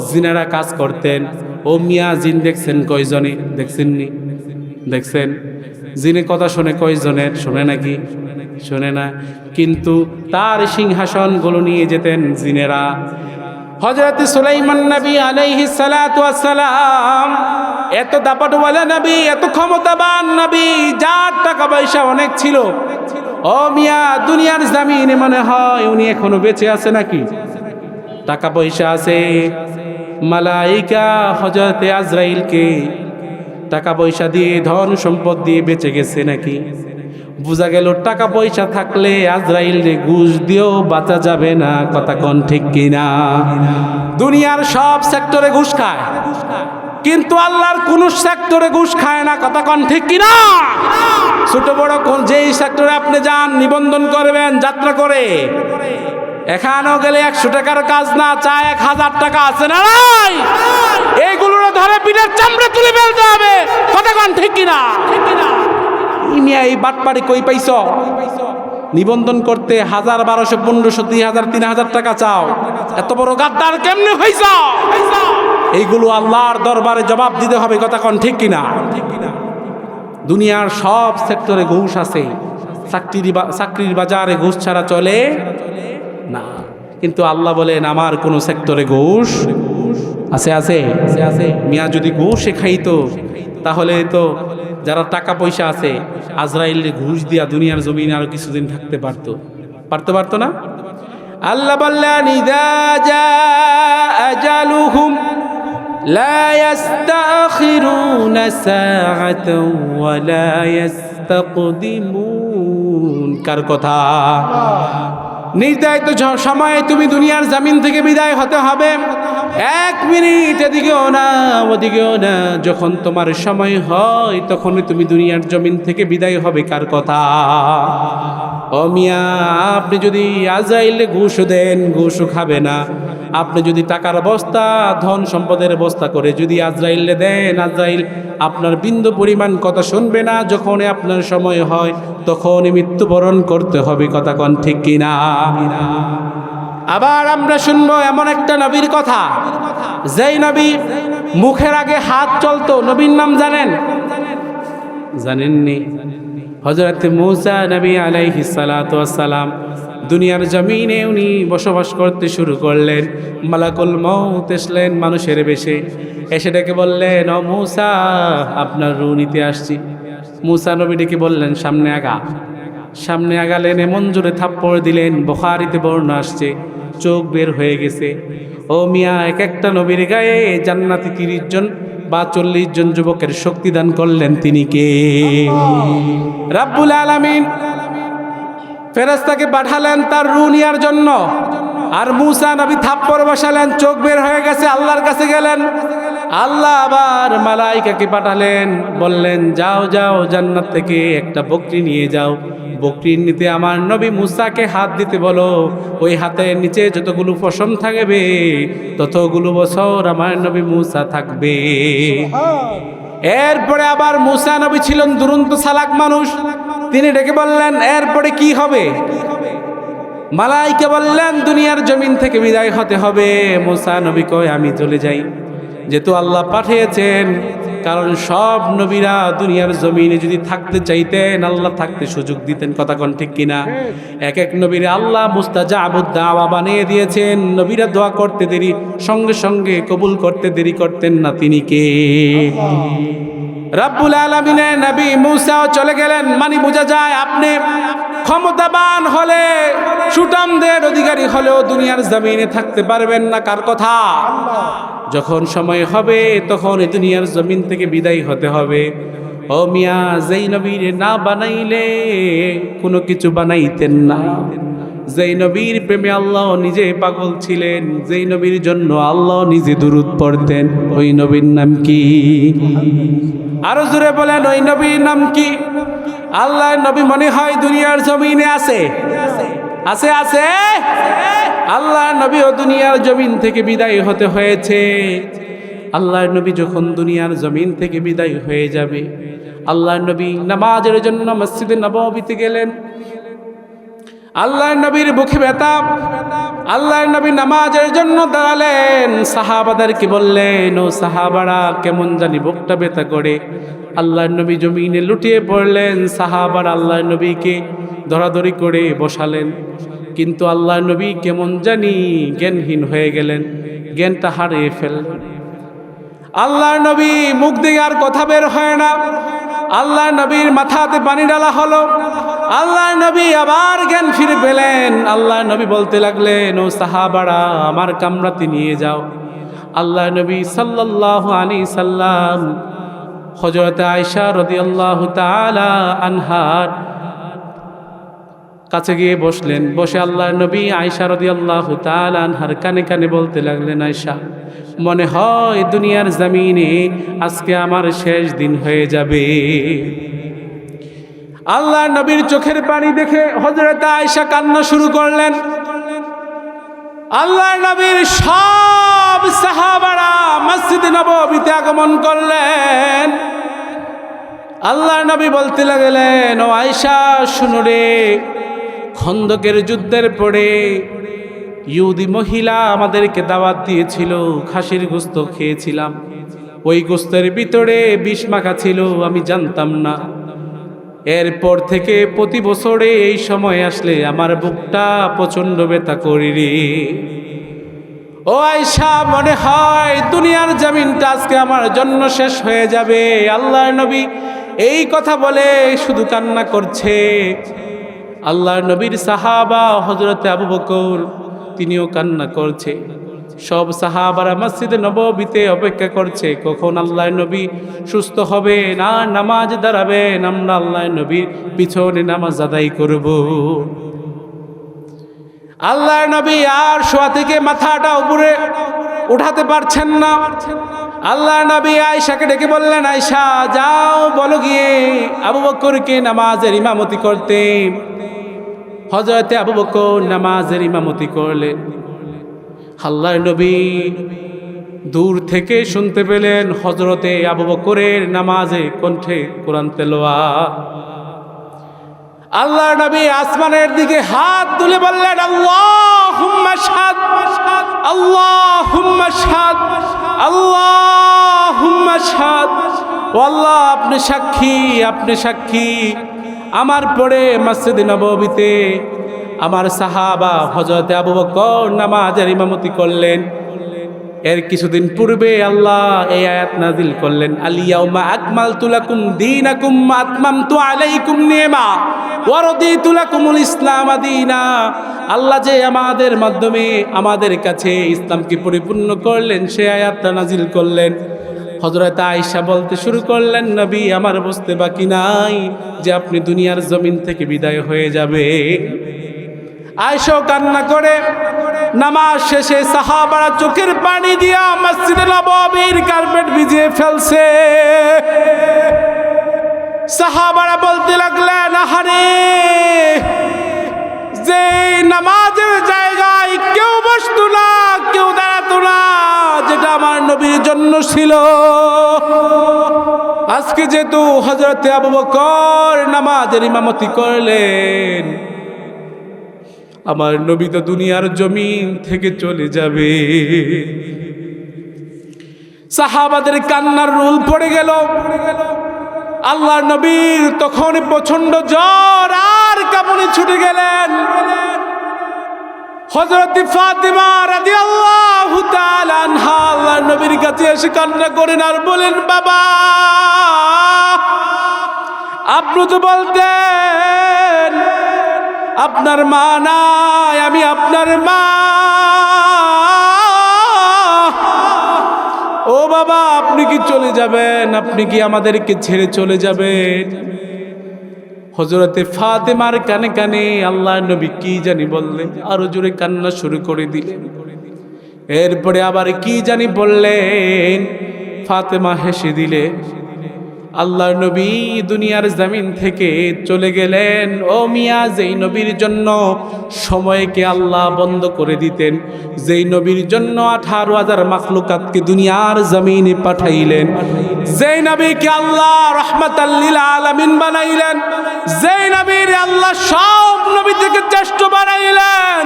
জিনেরা কাজ করতেন। ও মিয়া, জিন দেখছেন কয়জনে? দেখছেননি? দেখছেন? জিনে কথা শোনে কয়জনের? শোনে নাকি? শোনে না। কিন্তু তার সিংহাসনগুলো নিয়ে যেতেন জিনেরা। হযরত সুলাইমান নবী আলাইহিস সালাতু ওয়াস সালাম এত দাপটওয়ালা নবী, এত ক্ষমতাবান নবী, যার টাকা পয়সা অনেক ছিল। ও মিয়া, দুনিয়ার জমিনে মনে হয় উনি এখনো বেঁচে আছে নাকি? টাকা পয়সা আছে। মালাইকা হযরতে আজরাইলকে টাকা পয়সা দিয়ে, ধন সম্পদ দিয়ে বেঁচে গেছে নাকি? বোঝা গেল টাকা পয়সা থাকলে আজরাইল রে ঘুষ দিয়েও বাঁচা যাবে না। কথা কোন ঠিক কিনা? দুনিয়ার সব সেক্টরে ঘুষ খায়, কিন্তু আল্লাহর কোন সেক্টরে ঘুষ খায় না। কথা কোন ঠিক কিনা? ছোট বড় কোন যেই সেক্টরে আপনি যান, নিবন্ধন করবেন যাত্রা করে, এখানেও গেলে 100 টাকার কাজ না, চায় 1000 টাকা। আছে না নাই? এইগুলো ধরে পিঠের চামড়া তুলে ফেলতে হবে। কথা কোন ঠিক কিনা? এই বাটপাড়ি কই পাইছ? নিবন্ধন করতে 1000, 1200, 1500, 2000, 3000 টাকা চাও। এত বড় গাদ্দার কেমনে হইছ? এইগুলো আল্লাহর দরবারে জবাব দিতে হবে। কথা কোন ঠিক কিনা? দুনিয়ার সব সেক্টরে ঘুষ আছে, চাকরির বাজারে ঘুষ ছাড়া চলে না। কিন্তু আল্লাহ বলেন আমার কোন সেক্টরে ঘুষ আছে? আছে আছে। মিয়া যদি ঘুষ খাইতো তাহলে তো যারা টাকা পয়সা আছে আজরাইল ঘুষ দিয়া দুনিয়ার জমিনে আরো কিছুদিন থাকতে পারতো না? আল্লাহ বললেন ইযা জাআ আজালুহুম লা ইস্তাখিরুনা সাআতাও ওয়া লা ইস্তাকদিমুন। কার কথা? নির্ধারিত সময়ে তুমি দুনিয়ার জমিন থেকে বিদায় হতে হবে। 1 মিনিট এদিকেও না ওদিকেও না। যখন তোমার সময় হয় তখনই তুমি দুনিয়ার জমিন থেকে বিদায় হবে। কার কথা? ও মিয়া, আপনি যদি আজরাইলে ঘুষ দেন, ঘুষও খাবে না। আপনি যদি টাকার বস্তা, ধন সম্পদের বস্তা করে যদি আজরাইলে দেন, আজরাইল আপনার বিন্দু পরিমাণ কথা শুনবে না। যখন আপনার সময় হয় তখনই মৃত্যুবরণ করতে হবে। কথা কোন ঠিক কিনা? আবার আমরা শুনবো এমন একটা নবীর কথা, যেই নবী মুখের আগে হাত চলতো। নবীর নাম জানেননি? হযরত মূসা নবী আলাইহিস সালাতু ওয়াস সালাম দুনিয়ার জমিনে উনি বসবাস করতে শুরু করলেন। মালাকুল মউত এসলেন মানুষের বেশে, এসে ডেকে বললেন ও মূসা, আপনার রূহ নিতে আসছি। মূসা নবী ডেকে বললেন সামনে আগা। সামনে আগালেন, এমন জোরে থাপ্পড় দিলেন, বুখারীতে বর্ণনা আসছে চোখ বের হয়ে গেছে। ও মিয়া, এক একটা নবীর গায়ে জান্নাতি 30 জন বা 40 জন যুবকের শক্তি দান করলেন। তিনি কে? রাব্বুল আলামিন ফেরেশতাকে পাঠালেন তার রূহ নেয়ার জন্য। আর মূসা নবী থাপ্পড় বসালেন, চোখ বের হয়ে গেছে, আল্লাহর কাছে গেলেন। আল্লাহ আবার মালাইকাকে পাঠালেন, বললেন যাও যাও জান্নাত থেকে একটা বকরি নিয়ে যাও। বকরির নিতে আমার নবী মূসাকে হাত দিতে বলো। ওই হাতের নিচে যতগুলো পশম থাকবে ততগুলো বছর আমার নবী মূসা থাকবে। এরপরে আবার মূসা নবী ছিলেন দুরন্ত চালাক মানুষ। তিনি ডেকে বললেন এরপরে কি হবে? মালাইকা বললেন দুনিয়ার জমিন থেকে বিদায় হতে হবে। মূসা নবী কয় আমি চলে যাই, যেহেতু আল্লাহ পাঠিয়েছেন। কারণ সব নবীরা দুনিয়ার জমিনে যদি থাকতে চাইতেন আল্লাহ থাকতে সুযোগ দিতেন। কথা কোন ঠিক কিনা? এক এক নবীরে আল্লাহ মুস্তাজাবুদ দাওয়া বানিয়ে দিয়েছেন। নবীরা দোয়া করতে দেরি, সঙ্গে সঙ্গে কবুল করতে দেরি করতেন না। তিনি কে? রাব্বুল আলামিনের নবী মূসাও চলে গেলেন। মানে বোঝা যায় আপনি ক্ষমতাবান হলে, সুঠামদের অধিকারী হলেও দুনিয়ার জমিনে থাকতে পারবেন না। কার কথা? যখন সময় হবে তখন এই দুনিয়ার জমিন থেকে বিদায় হতে হবে। ও মিয়া, যেই নবীর না বানাইলে কোনো কিছু বানাইতেন না। যেই নবীর প্রেমে আল্লাহ নিজে পাগল ছিলেন, যেই নবীর জন্য আল্লাহ নিজে দুরূদ পড়তেন, ওই নবীর নাম কি? আরো জোরে বলেন, ওই নবীর নাম কি? আল্লাহর নবী মনে হয় দুনিয়ার জমিনে আছে। আছে আছে আল্লাহর নবী ও দুনিয়ার জমিন থেকে বিদায় হতে হয়েছে। আল্লাহর নবী যখন দুনিয়ার জমিন থেকে বিদায় হয়ে যাবে, আল্লাহর নবী নামাজের জন্য মসজিদে নববীতে গেলেন। আল্লাহর নবীর বুকে ব্যথা। আল্লাহর নবী নামাজের জন্য দাঁড়ালেন। সাহাবাদেরকে বললেন ও সাহাবারা, কেমন জানি বুকটা ব্যথা করে। আল্লাহর নবী জমিনে লুটিয়ে পড়লেন। সাহাবারা আল্লাহর নবীকে ধরাধরি করে বসালেন। কিন্তু আল্লাহর নবী কেমন জানি জ্ঞানহীন হয়ে গেলেন। জ্ঞানটা হারিয়ে ফেললেন। আল্লাহর নবী মুখ দিয়ে আর কথা বের হয় না। আল্লাহর নবীর মাথাতে পানি ঢালা হলো। আল্লাহর নবী আবার জ্ঞান ফিরে পেলেন। আল্লাহর নবী বলতে লাগলেন, ও সাহাবারা, আমার কামরাতে নিয়ে যাও। আল্লাহর নবী সাল্লাল্লাহু আলাইহি সাল্লাম হযরত আয়েশা রাদিয়াল্লাহু তাআলা আনহার কাছে গিয়ে বসলেন। বসে আল্লাহর নবী আয়েশা রাদিয়াল্লাহু তাআলা আনহার কানে কানে বলতে লাগলেন, আয়েশা, মনে হয় দুনিয়ার জমিনে আজকে আমার শেষ দিন হয়ে যাবে। আল্লাহর নবীর চোখের পানি দেখে হযরত আয়েশা কান্না শুরু করলেন। আল্লাহর নবীর সব সাহাবারা মসজিদ নববীতে আগমন করলেন। আল্লাহর নবী বলতে লাগলেন, ও আয়েশা, শুনো রে, খন্দকের যুদ্ধের পরে ইহুদি মহিলা আমাদেরকে দাওয়াত দিয়েছিল, খাসির গোশত খেয়েছিলাম। ওই গোশতের ভিতরে বিষ মাখা ছিল, আমি জানতাম না। এরপর থেকে প্রতি বছরে এই সময় আসলে আমার বুকটা প্রচণ্ড ব্যথা করি রে। ও আয়েশা, মনে হয় দুনিয়ার জমিনটা আজকে আমার জন্য শেষ হয়ে যাবে। আল্লাহর নবী এই কথা বলে শুধু কান্না করছে। আল্লাহর নবীর সাহাবা হযরতে আবু বকর, তিনিও কান্না করছে। সব সাহাবারা মসজিদে নববীতে অপেক্ষা করছে কখন আল্লাহর নবী সুস্থ হবে, না নামাজ দাঁড়াবেন, আমরা আল্লাহর নবীর পিছনে নামাজ আদায় করব। আল্লাহর নবী আর শোয়া থেকে মাথাটা উপরে উঠাতে পারছেন না। আল্লাহর নবী আয়েশাকে ডেকে বললেন, আয়েশা, যাও বলো গিয়ে আবু বকরকে নামাজের ইমামতি করতে। হযরতে আবু বকর নামাজের ইমামতি করলেন। আল্লাহর নবী দূর থেকে শুনতে পেলেন হযরতে আবু বকরের নামাজে কণ্ঠে কোরআন তেলাওয়াত। আল্লাহর নবী আসমানের দিকে হাত তুলে বললেন, আল্লাহুম্মা শাহাদ, আল্লাহুম্মা শাহাদ, আল্লাহুম্মা শাহাদ। ও আল্লাহ, আপনি সাক্ষী, আপনি সাক্ষী। আমার পরে মসজিদে নববীতে আমার সাহাবা হযরতে আবু বকর নামাজের ইমামতি করলেন। এর কিছুদিন পূর্বে আল্লাহ এই আয়াত নাজিল করলেন, আল-ইয়াউমা আকমালতু লাকুম দীনাকুম ওয়া আতমামতু আলাইকুম নি'মা ওয়া রাদিতু লাকুমুল ইসলাম দীনা। আল্লাহ যে আমাদের মাধ্যমে আমাদের কাছে ইসলামকে পরিপূর্ণ করলেন, সেই আয়াতটা নাজিল করলেন। হযরত আয়েশা বলতে শুরু করলেন, নবী, আমার বুঝতে বাকি নাই যে আপনি দুনিয়ার জমিন থেকে বিদায় হয়ে যাবে। আয়েশা কান্না করে নামাজ শেষে সাহাবারা চোখের পানি দিয়া মসজিদে নববীর কার্পেট ভিজিয়ে ফেলছে। সাহাবারা বলতে লাগলেন, আহারে, যে নামাজের জায়গায় কেউ বসতো না, কেউ দাঁড়াতো না, যেটা আমার নবীর জন্য ছিল, আজকে যেহেতু হযরতে আবু বকর নামাজের ইমামতি করলেন, আমার নবী তো দুনিয়ার জমিন থেকে চলে যাবে। সাহাবাদের কান্নার রোল পড়ে গেল। আল্লাহর নবীর তখন প্রচন্ড জ্বর আর কাঁপুনি ছুটে গেলেন। হযরত ফাতিমা রাদিয়াল্লাহু তাআলা আনহা আল্লাহর নবীর কাছে এসে কান্না করেন আর বলেন, বাবা, আপনি তো বলতেন আপনার মা নাই, আমি আপনার মা। ও বাবা, আপনি কি চলে যাবেন? আপনি কি আমাদেরকে ছেড়ে চলে যাবেন? হযরতে ফাতেমার কানে কানে আল্লাহর নবী কি জানি বললেন, আরো জোরে কান্না শুরু করে দিলেন। এরপরে আবার কি জানি বললেন, ফাতেমা হেসে দিলে। আল্লাহর নবী দুনিয়ার জমিন থেকে চলে গেলেন। ও মিয়া, যেই নবীর জন্য সময়কে আল্লাহ বন্ধ করে দিতেন, যেই নবীর জন্য 18,000 মাখলুকাতকে দুনিয়ার জমিনে পাঠাইলেন, যেই নবীকে আল্লাহ রাহমাতাল লিল আলামিন বানাইলেন, যেই নবীর আল্লাহ সব নবী থেকে শ্রেষ্ঠ বানাইলেন,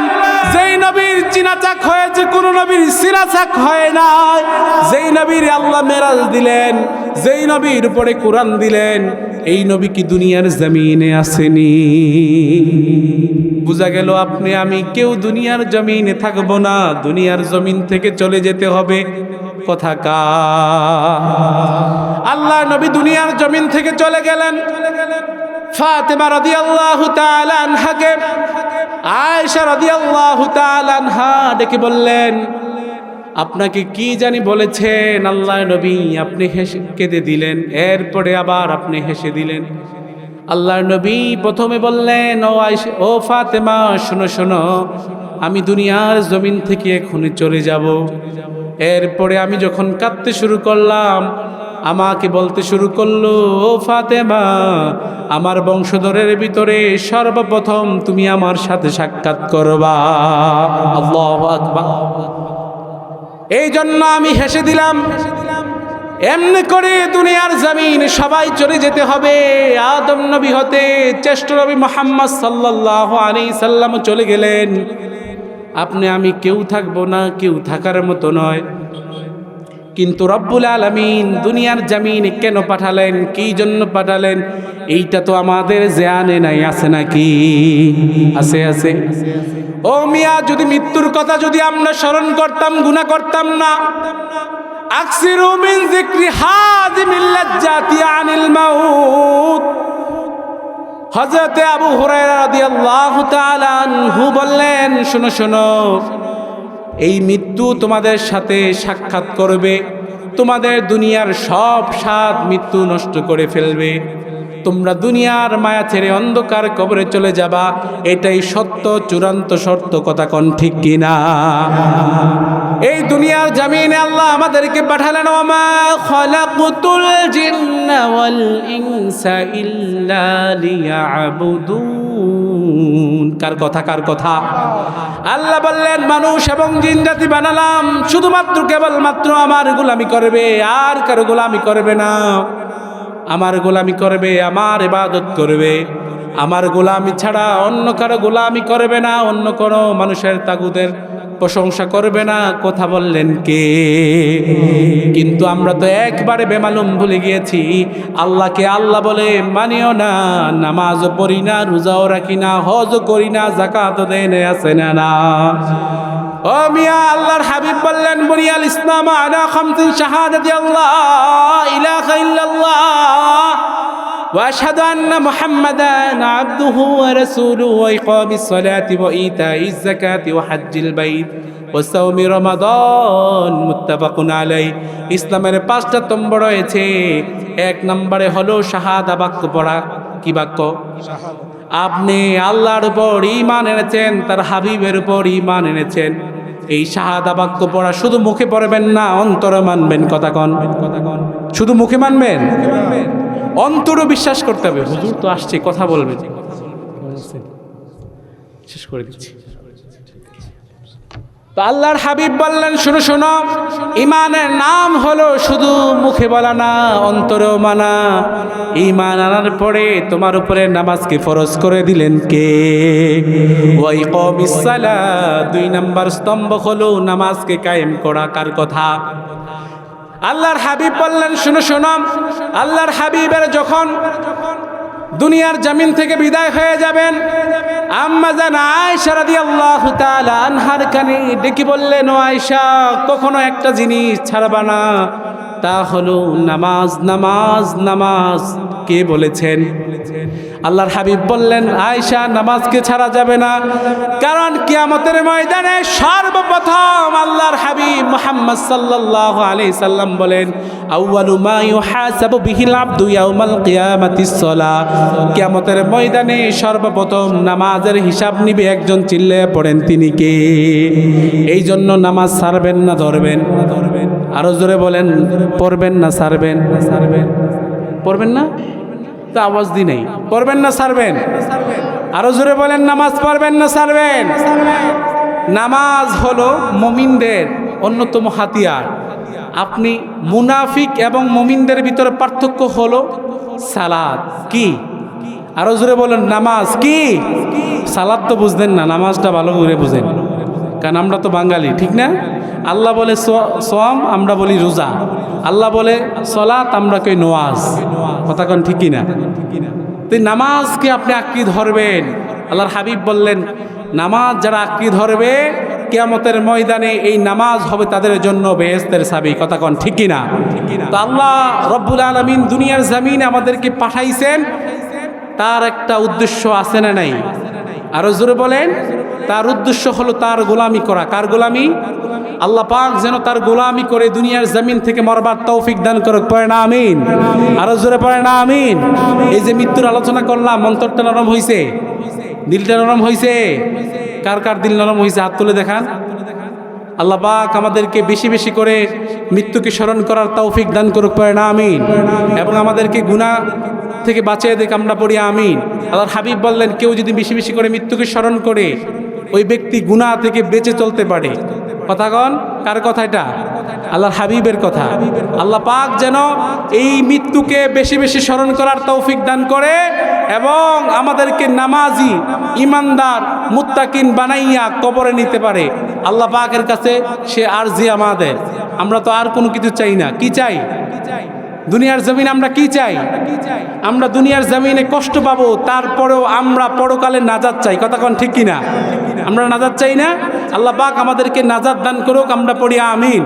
যেই নবীর চিনাচাক হয়েছে কোন নবীর চিনাচাক হয় না, যেই নবীর আল্লাহ মেরাজ দিলেন, যেই নবীর উপরে কোরআন দিলেন, এই নবী কি দুনিয়ার জমিনে আসেনি? বুঝা গেল আপনি আমি কেউ দুনিয়ার জমিনে থাকবো না, দুনিয়ার জমিন থেকে চলে যেতে হবে। কথা কা আল্লাহ নবী দুনিয়ার জমিন থেকে চলে গেলেন। ফাতেমা রাদিয়াল্লাহু তাআলা আনহাকে আয়েশা রাদিয়াল্লাহু তাআলা আনহা ডেকে বললেন, আপনাকে কি জানি বলেছেন আল্লাহ নবী, আপনি হেসে কেঁদে দিলেন, এরপরে আবার আপনি হেসে দিলেন। আল্লাহর নবী প্রথমে বললেন, ও আয়েশা, ও ফাতেমা, শোনো শোনো, আমি দুনিয়ার জমিন থেকে এখনই চলে যাব। এরপরে আমি যখন কাঁদতে শুরু করলাম, আমাকে বলতে শুরু করলো, ও ফাতেমা, আমার বংশধরের ভিতরে সর্বপ্রথম তুমি আমার সাথে সাক্ষাৎ করবা। আল্লাহু আকবার। এই জন্য আমি হেসে দিলাম। এমনি করে দুনিয়ার জমিন সবাই চলে যেতে হবে। আদম নবী হতে শ্রেষ্ঠ নবী মুহাম্মদ সাল্লাল্লাহু আলাইহি সাল্লাম চলে গেলেন। আপনি আমি কেউ থাকবো না, কেউ থাকার মতো নয়। কিন্তু রব্বুল আলামিন দুনিয়ার জমিনে কেন পাঠালেন, কি জন্য পাঠালেন, এইটা তো আমাদের জানে নাই। আছে নাকি? আছে আছে। ও মিয়া, যদি মৃত্যুর কথা যদি আমরা স্মরণ করতাম, গুনাহ করতাম না। আকসিরু মিন যিকরি হাযিমিল লাজ্জাতি আনিল মাউত। হযরতে আবু হুরায়রা রাদিয়াল্লাহু তাআলা আনহু বললেন, শোনো শোনো, এই মৃত্যু তোমাদের সাথে সাক্ষাৎ করবে, তোমাদের দুনিয়ার সব স্বাদ মৃত্যু নষ্ট করে ফেলবে। তোমরা দুনিয়ার মায়া ছেড়ে অন্ধকার কবরে চলে যাবা, এটাই সত্য, চূড়ান্ত সত্য। কথা কোন ঠিক কিনা? এই দুনিয়ার জমিনে আল্লাহ আমাদেরকে পাঠালেন, ওমা খালাকুতুল জিন্না ওয়াল ইনসা ইল্লা লিয়াবুদুন। কার কথা? কার কথা? আল্লাহ বললেন, মানুষ এবং জিন জাতি বানালাম শুধুমাত্র কেবলমাত্র আমার গোলামি করবে, আর কারো গোলামি করবে না। আমার গোলামি করবে, আমার ইবাদত করবে, আমার গোলামি ছাড়া অন্য কারো গোলামি করবে না, অন্য কোনো মানুষের তাগুদের প্রশংসা করবে না। কথা বললেন কে? কিন্তু আমরা তো একবারে বেমালুম ভুলে গিয়েছি। আল্লাহকে আল্লাহ বলে মানিও না, নামাজও পড়ি না, রোজাও রাখি না, হজও করি না, যাকাতও দেই না। আছে না? না। ও মিয়া, আল্লাহর হাবিব বললেন, বুনিয়াল ইসলাম আলা খামসিন শাহাদাতি আল্লাহ ইলাহা ইল্লাল্লাহ ওয়া আশহাদু আন্না মুহাম্মাদান আবদুহু ওয়া রাসূলুহু ওয়া ইকামিস সালাতি ওয়া ইতাইজ যাকাতি ওয়া হজ্জিল বাইত ওয়া সাওমি রমাদান। মুত্তাফাকুন আলাইহি। ইসলামের 5টা স্তম্ভ রয়েছে। 1 নম্বরে হলো শাহাদা বাক্য পড়া। কি বাক্য? আপনি আল্লাহর উপর ঈমান এনেছেন, তার হাবিবের উপর ঈমান এনেছেন। এই শাহাদা বাক্য পড়া শুধু মুখে পড়বেন না, অন্তরে মানবেন। কথা কন? শুধু মুখে মানবেন, অন্তরে বিশ্বাস করতে হবে। হুজুর তো আসছে, কথা বলবেন। শেষ করে দিচ্ছি। তো আল্লাহর হাবিব বললেন, শোনো শোনো, ঈমানের নাম হলো শুধু মুখে বলা না, অন্তরেও মানা। ঈমান আনার পরে তোমার উপরে নামাজকে ফরজ করে দিলেন কে? ওয়া ইকামিস সালাত। 2 নম্বর স্তম্ভ হলো নামাজকে কায়েম করা। কার কথা? আল্লাহর হাবিব বললেন, শোনো শোনো, আল্লাহর হাবিবের যখন দুনিয়ার জমিন থেকে বিদায় হয়ে যাবেন, আম্মা জান আয়েশা রাদিয়াল্লাহু তাআলা আনহার কানে ডেকে বললেন, ও আয়েশা, কখনো একটা জিনিস ছাড়বা না, তা হলো নামাজ। নামাজ নামাজ। কে বলেছেন? আল্লাহর হাবিব বললেন, আয়েশা, নামাজকে ছাড়া যাবে না, কারণ কিয়ামতের ময়দানে সর্বপ্রথম আল্লাহর হাবিব মুহাম্মদ সাল্লাল্লাহু আলাইহি সাল্লাম বলেন, আউয়ালু মা ইউহাসাবু বিহিল আবদু ইয়াউমাল কিয়ামাতিস সালাহ। কিয়ামতের ময়দানে সর্বপ্রথম নামাজের হিসাব নিবে একজন। চিল্লে পড়েন, তিনি কে? এই জন্য নামাজ ছাড়বেন না ধরবেন? আরো জোরে বলেন, পড়বেন না ছাড়বেন? পড়বেন না তো আওয়াজ দি নেই। পড়বেন না ছাড়বেন? আরো জোরে বলেন, নামাজ পড়বেন না ছাড়বেন? নামাজ হলো মুমিনদের অন্যতম হাতিয়ার। আপনি মুনাফিক এবং মুমিনদের ভিতরে পার্থক্য হলো সালাত। কি? আরো জোরে বলেন, নামাজ কি? সালাত তো বুঝলেন না, নামাজটা ভালো করে বুঝেন, কারণ আমরা তো বাঙালি, ঠিক না? আল্লাহ বলে সোয়াম, আমরা বলি রোজা। আল্লাহ বলে সলাত, আমরা কই নোয়াজ। কথা কোন ঠিক কিনা? তো নামাজকে আপনি আঁকড়ে ধরবেন, আল্লাহর হাবিব বললেন, নামাজ যারা আঁকড়ে ধরবে কিয়ামতের ময়দানে এই নামাজ হবে তাদের জন্য বেহেশতের চাবি। কথা কন ঠিক কিনা? তো আল্লাহ রব্বুল আলামিন দুনিয়ার জমিনে আমাদেরকে পাঠাইছেন, তার একটা উদ্দেশ্য আছে না নাই? আরো জোরে বলেন। তার উদ্দেশ্য হলো তার গোলামি করা। কার গোলামি? আল্লাহ পাক যেন তার গোলামি করে দুনিয়ার জমিন থেকে মরবার তৌফিক দান করুক। পড়ে না আমিন? আরো জোরে পড়ে না আমিন? এই যে মৃত্যুর আলোচনা করলাম, অন্তরটা নরম হইছে, দিলটা নরম হইছে? কার কার দিল নরম হইছে হাত তুলে দেখান। আল্লাহ পাক আমাদেরকে বেশি বেশি করে মৃত্যুকে স্মরণ করার তৌফিক দান করুক। পড়ে না আমিন? এবং আমাদেরকে গুনাহ থেকে বাঁচিয়ে দেখ, আমরা পড়ি আমিন। আল্লাহর হাবিব বললেন, কেউ যদি বেশি বেশি করে মৃত্যুকে স্মরণ করে ওই ব্যক্তি গুনাহ থেকে বেঁচে চলতে পারে। কথা কন, কার কথা এটা? আল্লাহর হাবিবের কথা। আল্লাহ পাক যেন এই মৃত্যুকে বেশি বেশি স্মরণ করার তৌফিক দান করে এবং আমাদেরকে নামাজি, ইমানদার, মুত্তাকিন বানাইয়া কবরে নিতে পারে। আল্লাহ পাকের কাছে সে আরজি আমাদের। আমরা তো আর কোনো কিছু চাই না। কি চাই? দুনিয়ার জমিনে আমরা কি চাই? আমরা দুনিয়ার জমিনে কষ্ট পাবো, তারপরেও আমরা পরকালে নাজাত চাই। কথা কন ঠিক কিনা? আমরা নাজাত চাই না? আল্লাহ পাক আমাদেরকে নাজাত দান করুক। আমরা পড়ি আমিন।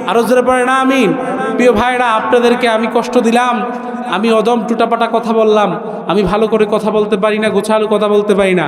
আরো জোরে পড়ে না আমিন? প্রিয় ভাইরা, আপনাদেরকে আমি কষ্ট দিলাম, আমি অদম টুটাপাটা কথা বললাম, আমি ভালো করে কথা বলতে পারি না, গোছালো কথা বলতে পারি না।